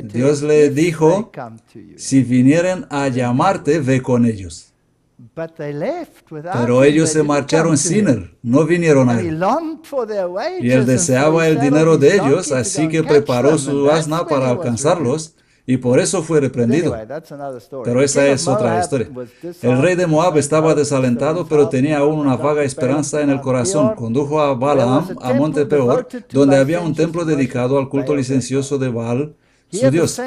Dios le dijo, si vinieren a llamarte, ve con ellos. Pero ellos se marcharon sin él, no vinieron a él. Y él deseaba el dinero de ellos, así que preparó su asna para alcanzarlos, y por eso fue reprendido. Pero esa es otra historia. El rey de Moab estaba desalentado, pero tenía aún una vaga esperanza en el corazón. Condujo a Balaam a monte Peor, donde había un templo dedicado al culto licencioso de Baal, su dios.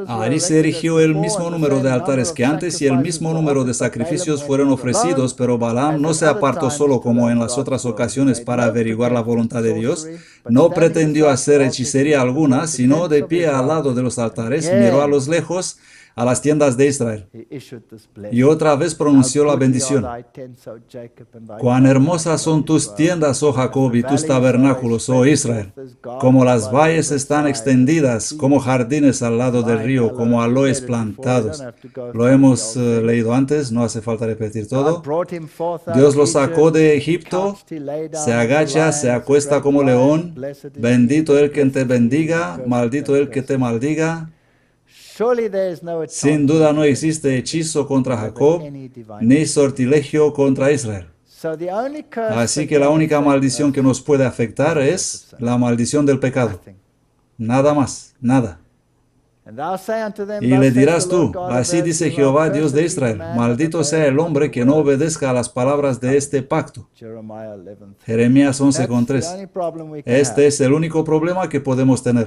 Allí se erigió el mismo número de altares que antes y el mismo número de sacrificios fueron ofrecidos, pero Balaam no se apartó solo como en las otras ocasiones para averiguar la voluntad de Dios. No pretendió hacer hechicería alguna, sino de pie al lado de los altares, miró a los lejos a las tiendas de Israel. Y otra vez pronunció la bendición. Cuán hermosas son tus tiendas, oh Jacob, y tus tabernáculos, oh Israel. Como las valles están extendidas, como jardines al lado del río, como aloes plantados. Lo hemos leído antes, no hace falta repetir todo. Dios lo sacó de Egipto, se agacha, se acuesta como león. Bendito el que te bendiga, maldito el que te maldiga. Sin duda no existe hechizo contra Jacob, ni sortilegio contra Israel. Así que la única maldición que nos puede afectar es la maldición del pecado. Nada más, nada. Y le dirás tú, así dice Jehová, Dios de Israel, maldito sea el hombre que no obedezca a las palabras de este pacto. Jeremías 11:3. Este es el único problema que podemos tener.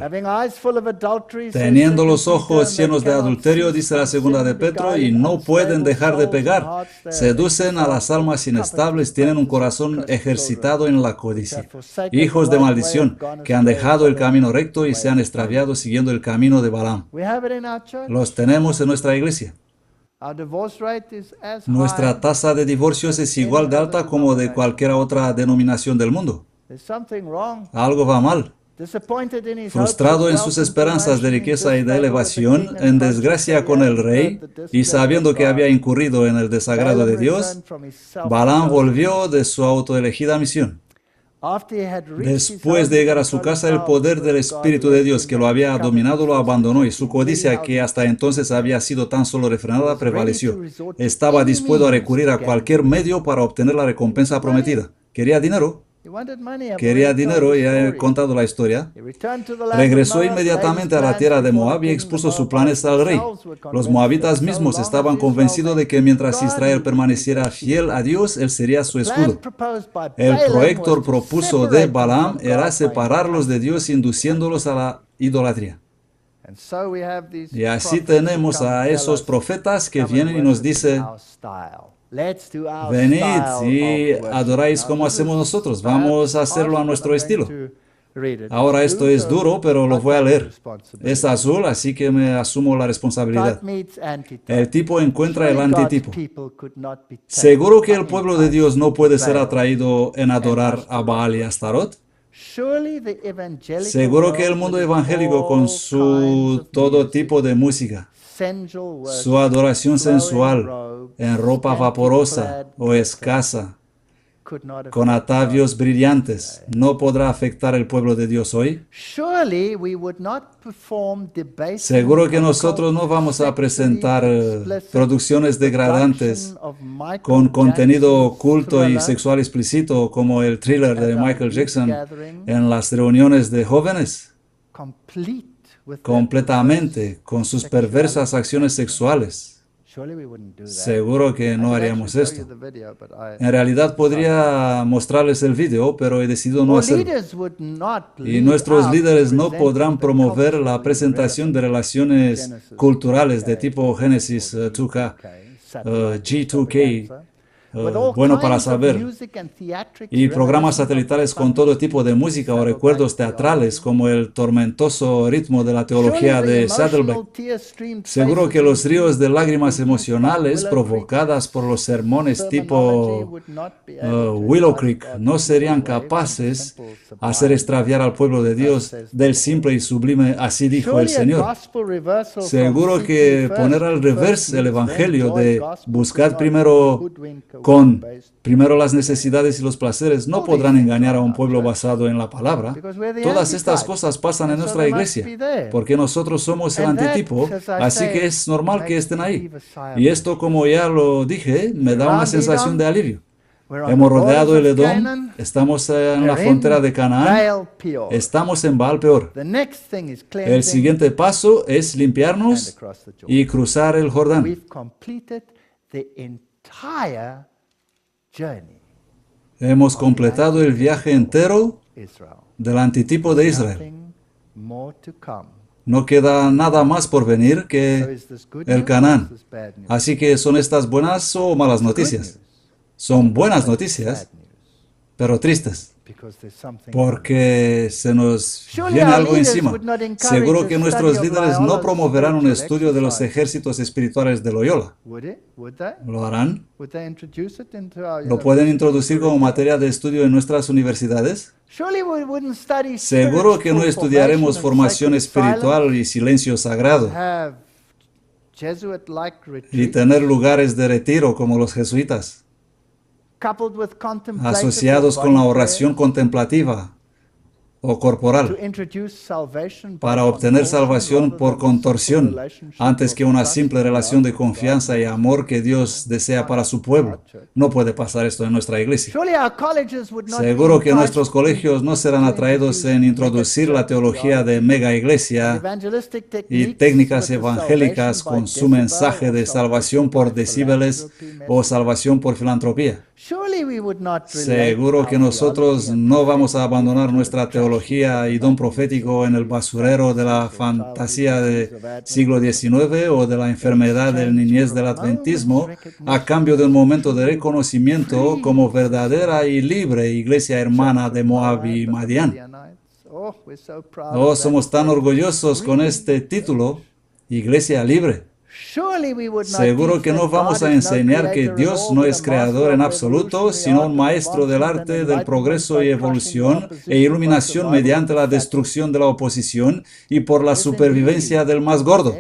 Teniendo los ojos llenos de adulterio, dice la segunda de Pedro, y no pueden dejar de pecar. Seducen a las almas inestables, tienen un corazón ejercitado en la codicia. Hijos de maldición, que han dejado el camino recto y se han extraviado siguiendo el camino de Balaam. Los tenemos en nuestra iglesia. Nuestra tasa de divorcios es igual de alta como de cualquier otra denominación del mundo. Algo va mal. Frustrado en sus esperanzas de riqueza y de elevación, en desgracia con el rey, y sabiendo que había incurrido en el desagrado de Dios, Balaam volvió de su autoelegida misión. Después de llegar a su casa, el poder del Espíritu de Dios que lo había dominado lo abandonó y su codicia, que hasta entonces había sido tan solo refrenada, prevaleció. Estaba dispuesto a recurrir a cualquier medio para obtener la recompensa prometida. Quería dinero. Quería dinero, y he contado la historia. Regresó inmediatamente a la tierra de Moab y expuso sus planes al rey. Los moabitas mismos estaban convencidos de que mientras Israel permaneciera fiel a Dios, él sería su escudo. El proyecto propuso de Balaam era separarlos de Dios, induciéndolos a la idolatría. Y así tenemos a esos profetas que vienen y nos dicen: venid y adoráis como hacemos nosotros. Vamos a hacerlo a nuestro estilo. Ahora esto es duro, pero lo voy a leer. Es azul, así que me asumo la responsabilidad. El tipo encuentra el antitipo. ¿Seguro que el pueblo de Dios no puede ser atraído en adorar a Baal y Astarot? Seguro que el mundo evangélico, con su todo tipo de música, su adoración sensual, en ropa vaporosa o escasa, con atavios brillantes, ¿no podrá afectar el pueblo de Dios hoy? Seguro que nosotros no vamos a presentar producciones degradantes con contenido oculto y sexual explícito como el thriller de Michael Jackson en las reuniones de jóvenes, completamente con sus perversas acciones sexuales. Seguro que no haríamos esto. En realidad podría mostrarles el video, pero he decidido no hacerlo. Y nuestros líderes no podrán promover la presentación de relaciones culturales de tipo Génesis 2K, G2K, bueno para saber, y programas satelitales con todo tipo de música o recuerdos teatrales como el tormentoso ritmo de la teología de Saddleback. Seguro que los ríos de lágrimas emocionales provocadas por los sermones tipo Willow Creek no serían capaces de hacer extraviar al pueblo de Dios del simple y sublime así dijo el Señor. Seguro que poner al revés el evangelio de buscar primero las necesidades y los placeres no podrán engañar a un pueblo basado en la palabra. Todas estas cosas pasan en nuestra iglesia, porque nosotros somos el antitipo, así que es normal que estén ahí. Y esto, como ya lo dije, me da una sensación de alivio. Hemos rodeado el Edom, estamos en la frontera de Canaán, estamos en Baal Peor. El siguiente paso es limpiarnos y cruzar el Jordán. Hemos completado el viaje entero del antitipo de Israel. No queda nada más por venir que el Canaán. Así que ¿son estas buenas o malas noticias? Son buenas noticias, pero tristes, porque se nos viene algo encima. Seguro que nuestros líderes no promoverán un estudio de los ejércitos espirituales de Loyola. ¿Lo harán? ¿Lo pueden introducir como materia de estudio en nuestras universidades? Seguro que no estudiaremos formación espiritual y silencio sagrado y tener lugares de retiro como los jesuitas, asociados con la oración contemplativa o corporal, para obtener salvación por contorsión, antes que una simple relación de confianza y amor que Dios desea para su pueblo. No puede pasar esto en nuestra iglesia. Seguro que nuestros colegios no serán atraídos en introducir la teología de mega iglesia y técnicas evangélicas con su mensaje de salvación por decibeles o salvación por filantropía. Seguro que nosotros no vamos a abandonar nuestra teología y don profético en el basurero de la fantasía del siglo XIX o de la enfermedad del niñez del adventismo a cambio de un momento de reconocimiento como verdadera y libre iglesia hermana de Moab y Madián. Oh, somos tan orgullosos con este título, Iglesia Libre. Seguro que no vamos a enseñar que Dios no es creador en absoluto, sino un maestro del arte del progreso y evolución e iluminación mediante la destrucción de la oposición y por la supervivencia del más gordo.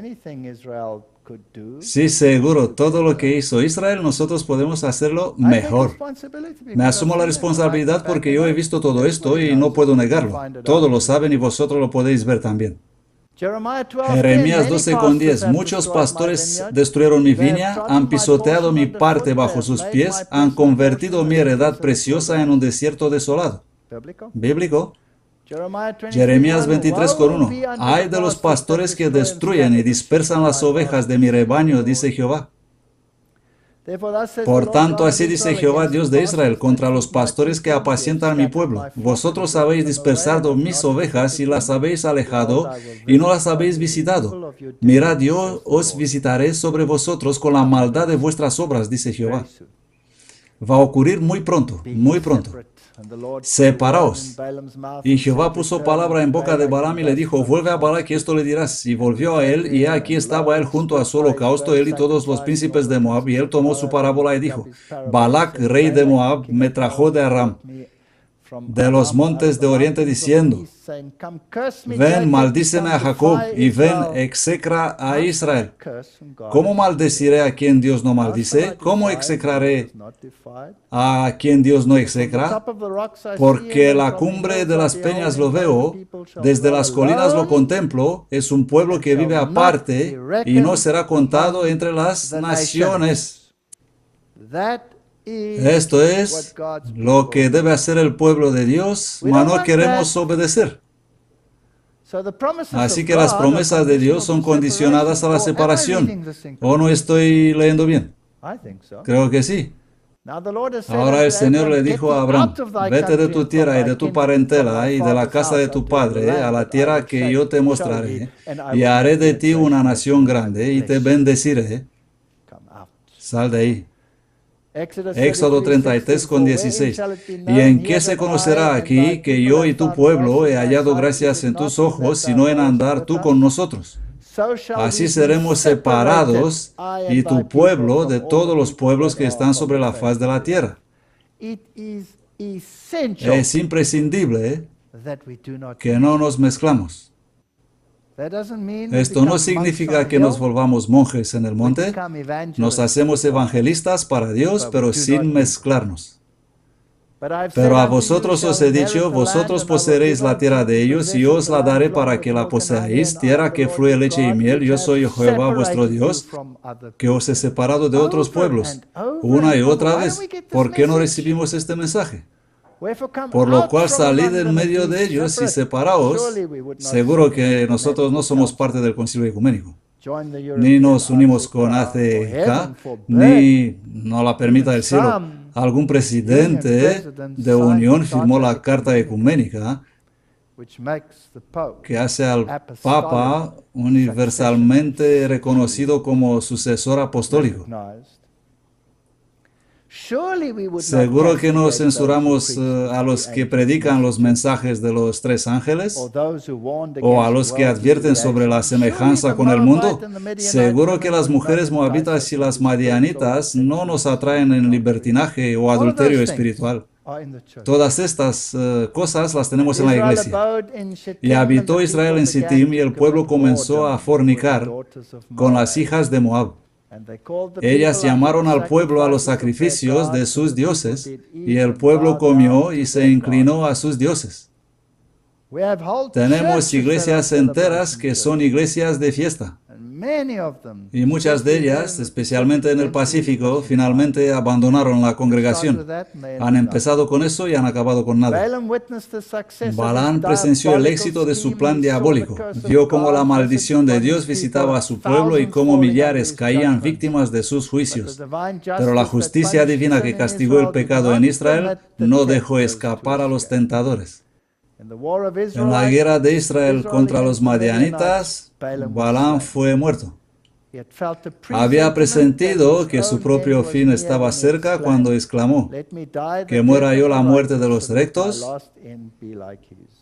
Sí, seguro, todo lo que hizo Israel, nosotros podemos hacerlo mejor. Me asumo la responsabilidad porque yo he visto todo esto y no puedo negarlo. Todos lo saben y vosotros lo podéis ver también. Jeremías 12:10. Muchos pastores destruyeron mi viña, han pisoteado mi parte bajo sus pies, han convertido mi heredad preciosa en un desierto desolado. ¿Bíblico? Jeremías 23:1. Ay de los pastores que destruyen y dispersan las ovejas de mi rebaño, dice Jehová. Por tanto, así dice Jehová, Dios de Israel, contra los pastores que apacientan mi pueblo. Vosotros habéis dispersado mis ovejas y las habéis alejado y no las habéis visitado. Mirad, yo os visitaré sobre vosotros con la maldad de vuestras obras, dice Jehová. Va a ocurrir muy pronto, muy pronto. Separaos. Y Jehová puso palabra en boca de Balaam y le dijo, vuelve a Balac y esto le dirás. Y volvió a él, y aquí estaba él junto a su holocausto, él y todos los príncipes de Moab. Y él tomó su parábola y dijo, Balac, rey de Moab, me trajo de Aram, de los montes de oriente, diciendo, ven, maldíceme a Jacob, y ven, execra a Israel. ¿Cómo maldeciré a quien Dios no maldice? ¿Cómo execraré a quien Dios no execra? Porque la cumbre de las peñas lo veo, desde las colinas lo contemplo, es un pueblo que vive aparte y no será contado entre las naciones. Esto es lo que debe hacer el pueblo de Dios, mas no queremos obedecer. Así que las promesas de Dios son condicionadas a la separación. ¿O no estoy leyendo bien? Creo que sí. Ahora el Señor le dijo a Abraham, vete de tu tierra y de tu parentela y de la casa de tu padre a la tierra que yo te mostraré, y haré de ti una nación grande y te bendeciré. Sal de ahí. Éxodo 33:16. ¿Y en qué se conocerá aquí que yo y tu pueblo he hallado gracias en tus ojos, sino en andar tú con nosotros? Así seremos separados y tu pueblo de todos los pueblos que están sobre la faz de la tierra. Es imprescindible que no nos mezclamos. Esto no significa que nos volvamos monjes en el monte. Nos hacemos evangelistas para Dios, pero sin mezclarnos. Pero a vosotros os he dicho, vosotros poseeréis la tierra de ellos, y yo os la daré para que la poseáis, tierra que fluye leche y miel. Yo soy Jehová vuestro Dios, que os he separado de otros pueblos. Una y otra vez, ¿por qué no recibimos este mensaje? Por lo cual salid en medio de ellos y separaos. Seguro que nosotros no somos parte del concilio ecuménico. Ni nos unimos con ACK, ni no la permita el cielo. Algún presidente de unión firmó la carta ecuménica que hace al Papa universalmente reconocido como sucesor apostólico. Seguro que no censuramos a los que predican los mensajes de los tres ángeles o a los que advierten sobre la semejanza con el mundo. Seguro que las mujeres moabitas y las madianitas no nos atraen en libertinaje o adulterio espiritual. Todas estas cosas las tenemos en la iglesia. Y habitó Israel en Sittim y el pueblo comenzó a fornicar con las hijas de Moab. Ellas llamaron al pueblo a los sacrificios de sus dioses, y el pueblo comió y se inclinó a sus dioses. Tenemos iglesias enteras que son iglesias de fiesta. Y muchas de ellas, especialmente en el Pacífico, finalmente abandonaron la congregación. Han empezado con eso y han acabado con nada. Balaam presenció el éxito de su plan diabólico. Vio cómo la maldición de Dios visitaba a su pueblo y cómo millares caían víctimas de sus juicios. Pero la justicia divina que castigó el pecado en Israel no dejó escapar a los tentadores. En la guerra de Israel contra los madianitas, Balaam fue muerto. Había presentido que su propio fin estaba cerca cuando exclamó: que muera yo la muerte de los rectos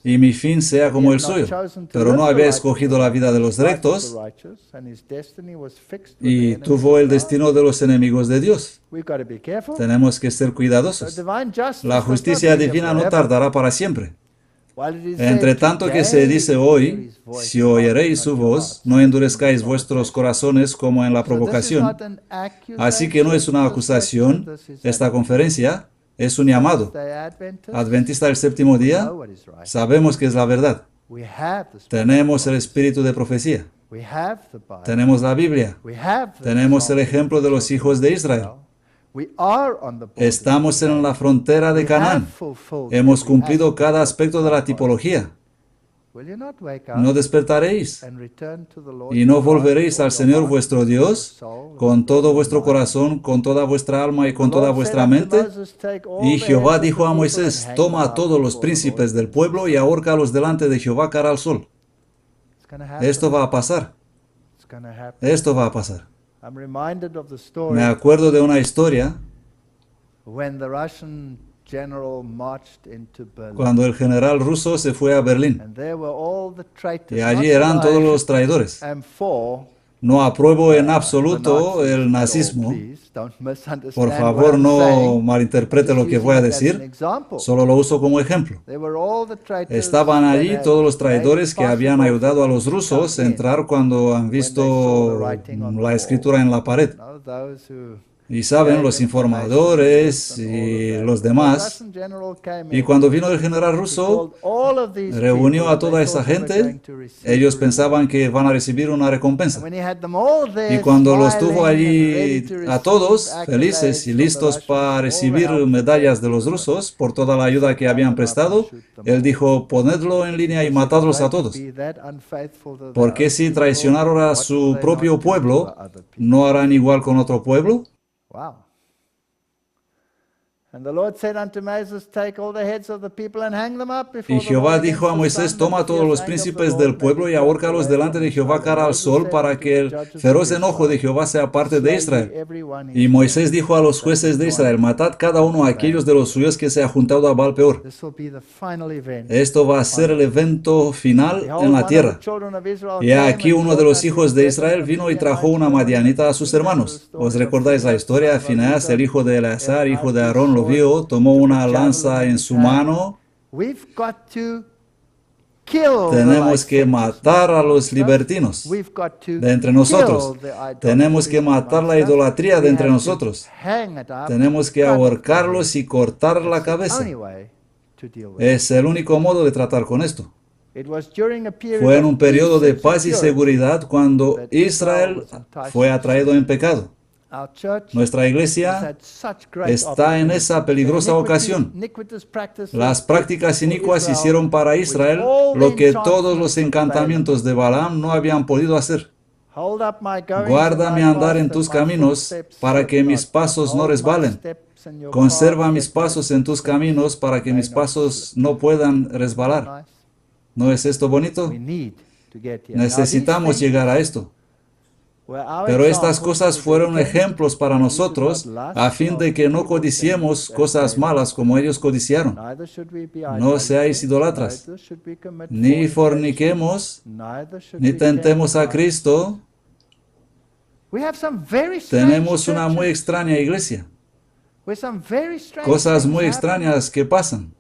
y mi fin sea como el suyo. Pero no había escogido la vida de los rectos y tuvo el destino de los enemigos de Dios. Tenemos que ser cuidadosos. La justicia divina no tardará para siempre. Entre tanto que se dice hoy, si oyeréis su voz, no endurezcáis vuestros corazones como en la provocación. Así que no es una acusación, esta conferencia es un llamado. Adventista del séptimo día, sabemos que es la verdad. Tenemos el espíritu de profecía. Tenemos la Biblia. Tenemos el ejemplo de los hijos de Israel. Estamos en la frontera de Canaán. Hemos cumplido cada aspecto de la tipología. No despertaréis y no volveréis al Señor vuestro Dios con todo vuestro corazón, con toda vuestra alma y con toda vuestra mente. Y Jehová dijo a Moisés: toma a todos los príncipes del pueblo y ahórcalos delante de Jehová cara al sol. Esto va a pasar. Esto va a pasar. Me acuerdo de una historia cuando el general ruso se fue a Berlín. Y allí eran todos los traidores. No apruebo en absoluto el nazismo. Por favor, no malinterprete lo que voy a decir. Solo lo uso como ejemplo. Estaban allí todos los traidores que habían ayudado a los rusos a entrar cuando han visto la escritura en la pared. Y saben, los informadores y los demás. Y cuando vino el general ruso, reunió a toda esa gente. Ellos pensaban que van a recibir una recompensa. Y cuando los tuvo allí a todos, felices y listos para recibir medallas de los rusos por toda la ayuda que habían prestado, él dijo: ponedlo en línea y matadlos a todos. Porque si traicionaron a su propio pueblo, ¿no harán igual con otro pueblo? Wow. Y Jehová dijo a Moisés: toma a todos los príncipes del pueblo y ahórcalos delante de Jehová cara al sol, para que el feroz enojo de Jehová sea parte de Israel. Y Moisés dijo a los jueces de Israel: matad cada uno a aquellos de los suyos que se ha juntado a Baal Peor. Esto va a ser el evento final en la tierra. Y aquí uno de los hijos de Israel vino y trajo una madianita a sus hermanos. ¿Os recordáis la historia? Fineas, el hijo de Eleazar, hijo de Aarón, lo vio, tomó una lanza en su mano. Tenemos que matar a los libertinos de entre nosotros. Tenemos que matar la idolatría de entre nosotros. Tenemos que ahorcarlos y cortar la cabeza. Es el único modo de tratar con esto. Fue en un periodo de paz y seguridad cuando Israel fue atraído en pecado. Nuestra iglesia está en esa peligrosa ocasión. Las prácticas inicuas hicieron para Israel lo que todos los encantamientos de Balaam no habían podido hacer. Guarda mi andar en tus caminos para que mis pasos no resbalen. Conserva mis pasos en tus caminos para que mis pasos no puedan resbalar. ¿No es esto bonito? Necesitamos llegar a esto. Pero estas cosas fueron ejemplos para nosotros a fin de que no codiciemos cosas malas como ellos codiciaron. No seáis idolatras, ni forniquemos, ni tentemos a Cristo. Tenemos una muy extraña iglesia. Cosas muy extrañas que pasan,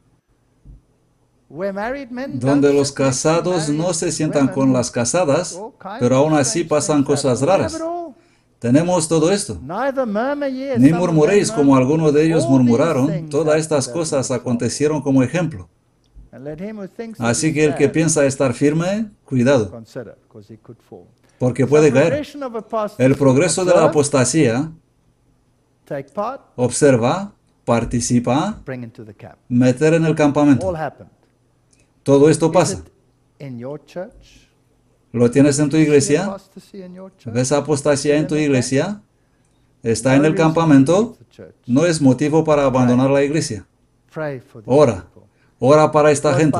donde los casados no se sientan con las casadas, pero aún así pasan cosas raras. Tenemos todo esto. Ni murmuréis como algunos de ellos murmuraron. Todas estas cosas acontecieron como ejemplo. Así que el que piensa estar firme, cuidado, porque puede caer. El progreso de la apostasía, observa, participa, meter en el campamento. Todo esto pasa. ¿Lo tienes en tu iglesia? ¿Ves apostasía en tu iglesia? ¿Está en el campamento? No es motivo para abandonar la iglesia. Ora. Ora para esta gente.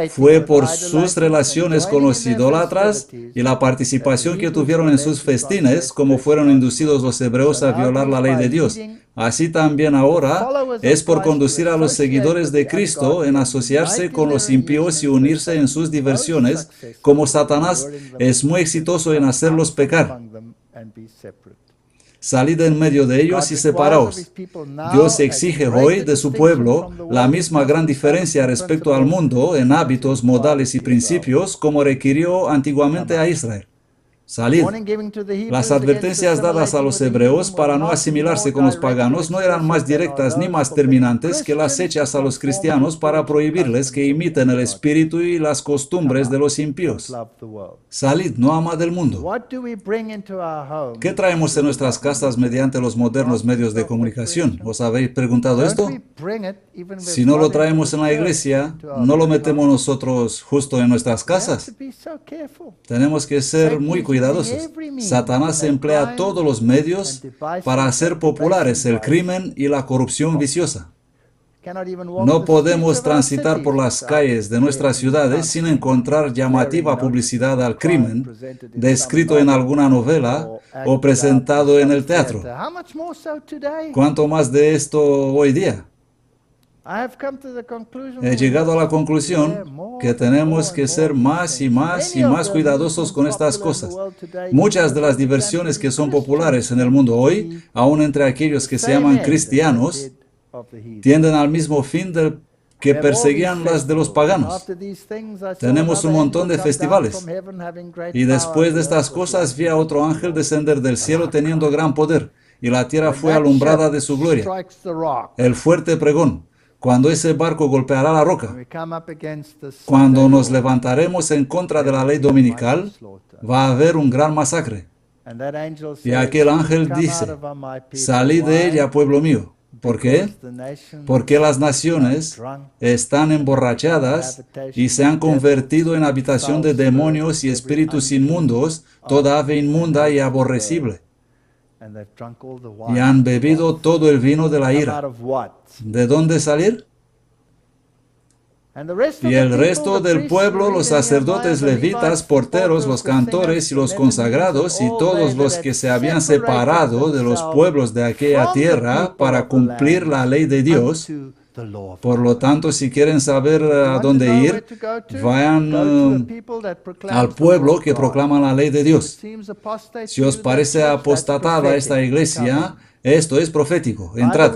Fue por sus relaciones con los idólatras y la participación que tuvieron en sus festines como fueron inducidos los hebreos a violar la ley de Dios. Así también ahora es por conducir a los seguidores de Cristo en asociarse con los impíos y unirse en sus diversiones, como Satanás es muy exitoso en hacerlos pecar. Salid en medio de ellos y separaos. Dios exige hoy de su pueblo la misma gran diferencia respecto al mundo en hábitos, modales y principios como requirió antiguamente a Israel. Salid. Las advertencias dadas a los hebreos para no asimilarse con los paganos no eran más directas ni más terminantes que las hechas a los cristianos para prohibirles que imiten el espíritu y las costumbres de los impíos. Salid, no amad del mundo. ¿Qué traemos en nuestras casas mediante los modernos medios de comunicación? ¿Os habéis preguntado esto? Si no lo traemos en la iglesia, ¿no lo metemos nosotros justo en nuestras casas? Tenemos que ser muy cuidadosos. Satanás emplea todos los medios para hacer populares el crimen y la corrupción viciosa. No podemos transitar por las calles de nuestras ciudades sin encontrar llamativa publicidad al crimen, descrito en alguna novela o presentado en el teatro. ¿Cuánto más de esto hoy día? He llegado a la conclusión que tenemos que ser más y más y más cuidadosos con estas cosas. Muchas de las diversiones que son populares en el mundo hoy, aun entre aquellos que se llaman cristianos, tienden al mismo fin que perseguían las de los paganos. Tenemos un montón de festivales. Y después de estas cosas vi a otro ángel descender del cielo teniendo gran poder, y la tierra fue alumbrada de su gloria. El fuerte pregón. Cuando ese barco golpeará la roca, cuando nos levantaremos en contra de la ley dominical, va a haber un gran masacre. Y aquel ángel dice, salid de ella, pueblo mío. ¿Por qué? Porque las naciones están emborrachadas y se han convertido en habitación de demonios y espíritus inmundos, toda ave inmunda y aborrecible. Y han bebido todo el vino de la ira. ¿De dónde salir? Y el resto del pueblo, los sacerdotes levitas, porteros, los cantores y los consagrados y todos los que se habían separado de los pueblos de aquella tierra para cumplir la ley de Dios. Por lo tanto, si quieren saber a dónde ir, vayan al pueblo que proclama la ley de Dios. Si os parece apostatada esta iglesia, esto es profético. Entrad.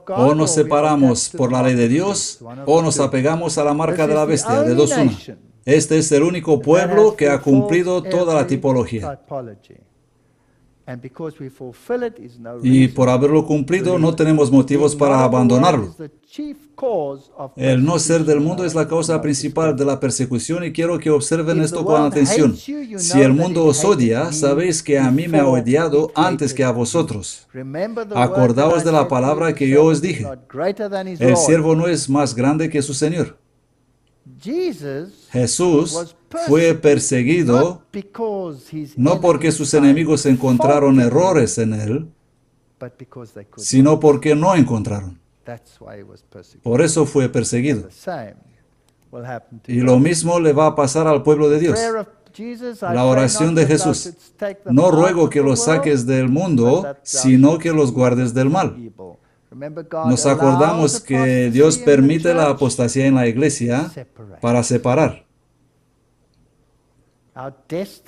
O nos separamos por la ley de Dios, o nos apegamos a la marca de la bestia, de dos una. Este es el único pueblo que ha cumplido toda la tipología. Y por haberlo cumplido no tenemos motivos para abandonarlo. El no ser del mundo es la causa principal de la persecución y quiero que observen esto con atención. Si el mundo os odia, sabéis que a mí me ha odiado antes que a vosotros. Acordaos de la palabra que yo os dije. El siervo no es más grande que su Señor. Jesús fue perseguido no porque sus enemigos encontraron errores en él, sino porque no encontraron. Por eso fue perseguido. Y lo mismo le va a pasar al pueblo de Dios. La oración de Jesús: no ruego que los saques del mundo, sino que los guardes del mal. Nos acordamos que Dios permite la apostasía en la iglesia para separar.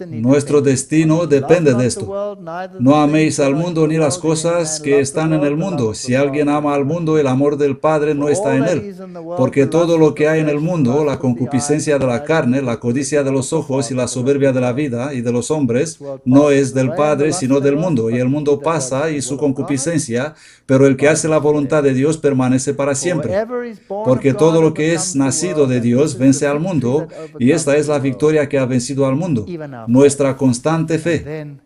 Nuestro destino depende de esto. No améis al mundo ni las cosas que están en el mundo. Si alguien ama al mundo, el amor del Padre no está en él. Porque todo lo que hay en el mundo, la concupiscencia de la carne, la codicia de los ojos y la soberbia de la vida y de los hombres, no es del Padre, sino del mundo. Y el mundo pasa y su concupiscencia, pero el que hace la voluntad de Dios permanece para siempre. Porque todo lo que es nacido de Dios vence al mundo, y esta es la victoria que ha vencido al mundo, nuestra constante fe.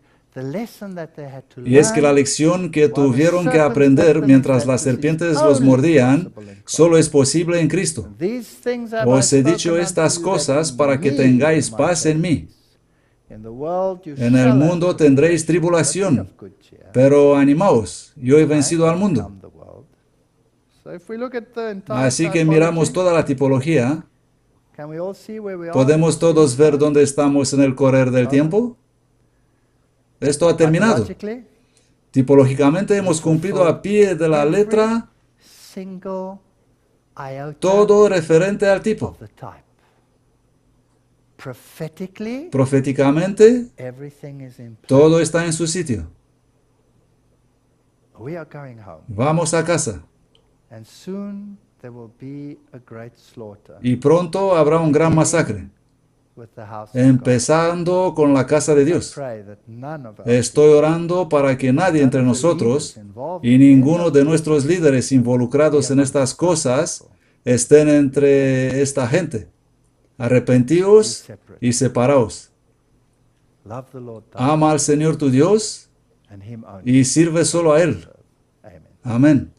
Y es que la lección que tuvieron que aprender mientras las serpientes los mordían, solo es posible en Cristo. Os he dicho estas cosas para que tengáis paz en mí. En el mundo tendréis tribulación, pero animaos, yo he vencido al mundo. Así que miramos toda la tipología. ¿Podemos todos ver dónde estamos en el correr del tiempo? Esto ha terminado. Tipológicamente hemos cumplido a pie de la letra todo referente al tipo. Proféticamente, todo está en su sitio. Vamos a casa. Y pronto habrá un gran masacre, empezando con la casa de Dios. Estoy orando para que nadie entre nosotros y ninguno de nuestros líderes involucrados en estas cosas estén entre esta gente. Arrepentíos y separaos. Ama al Señor tu Dios y sirve solo a Él. Amén.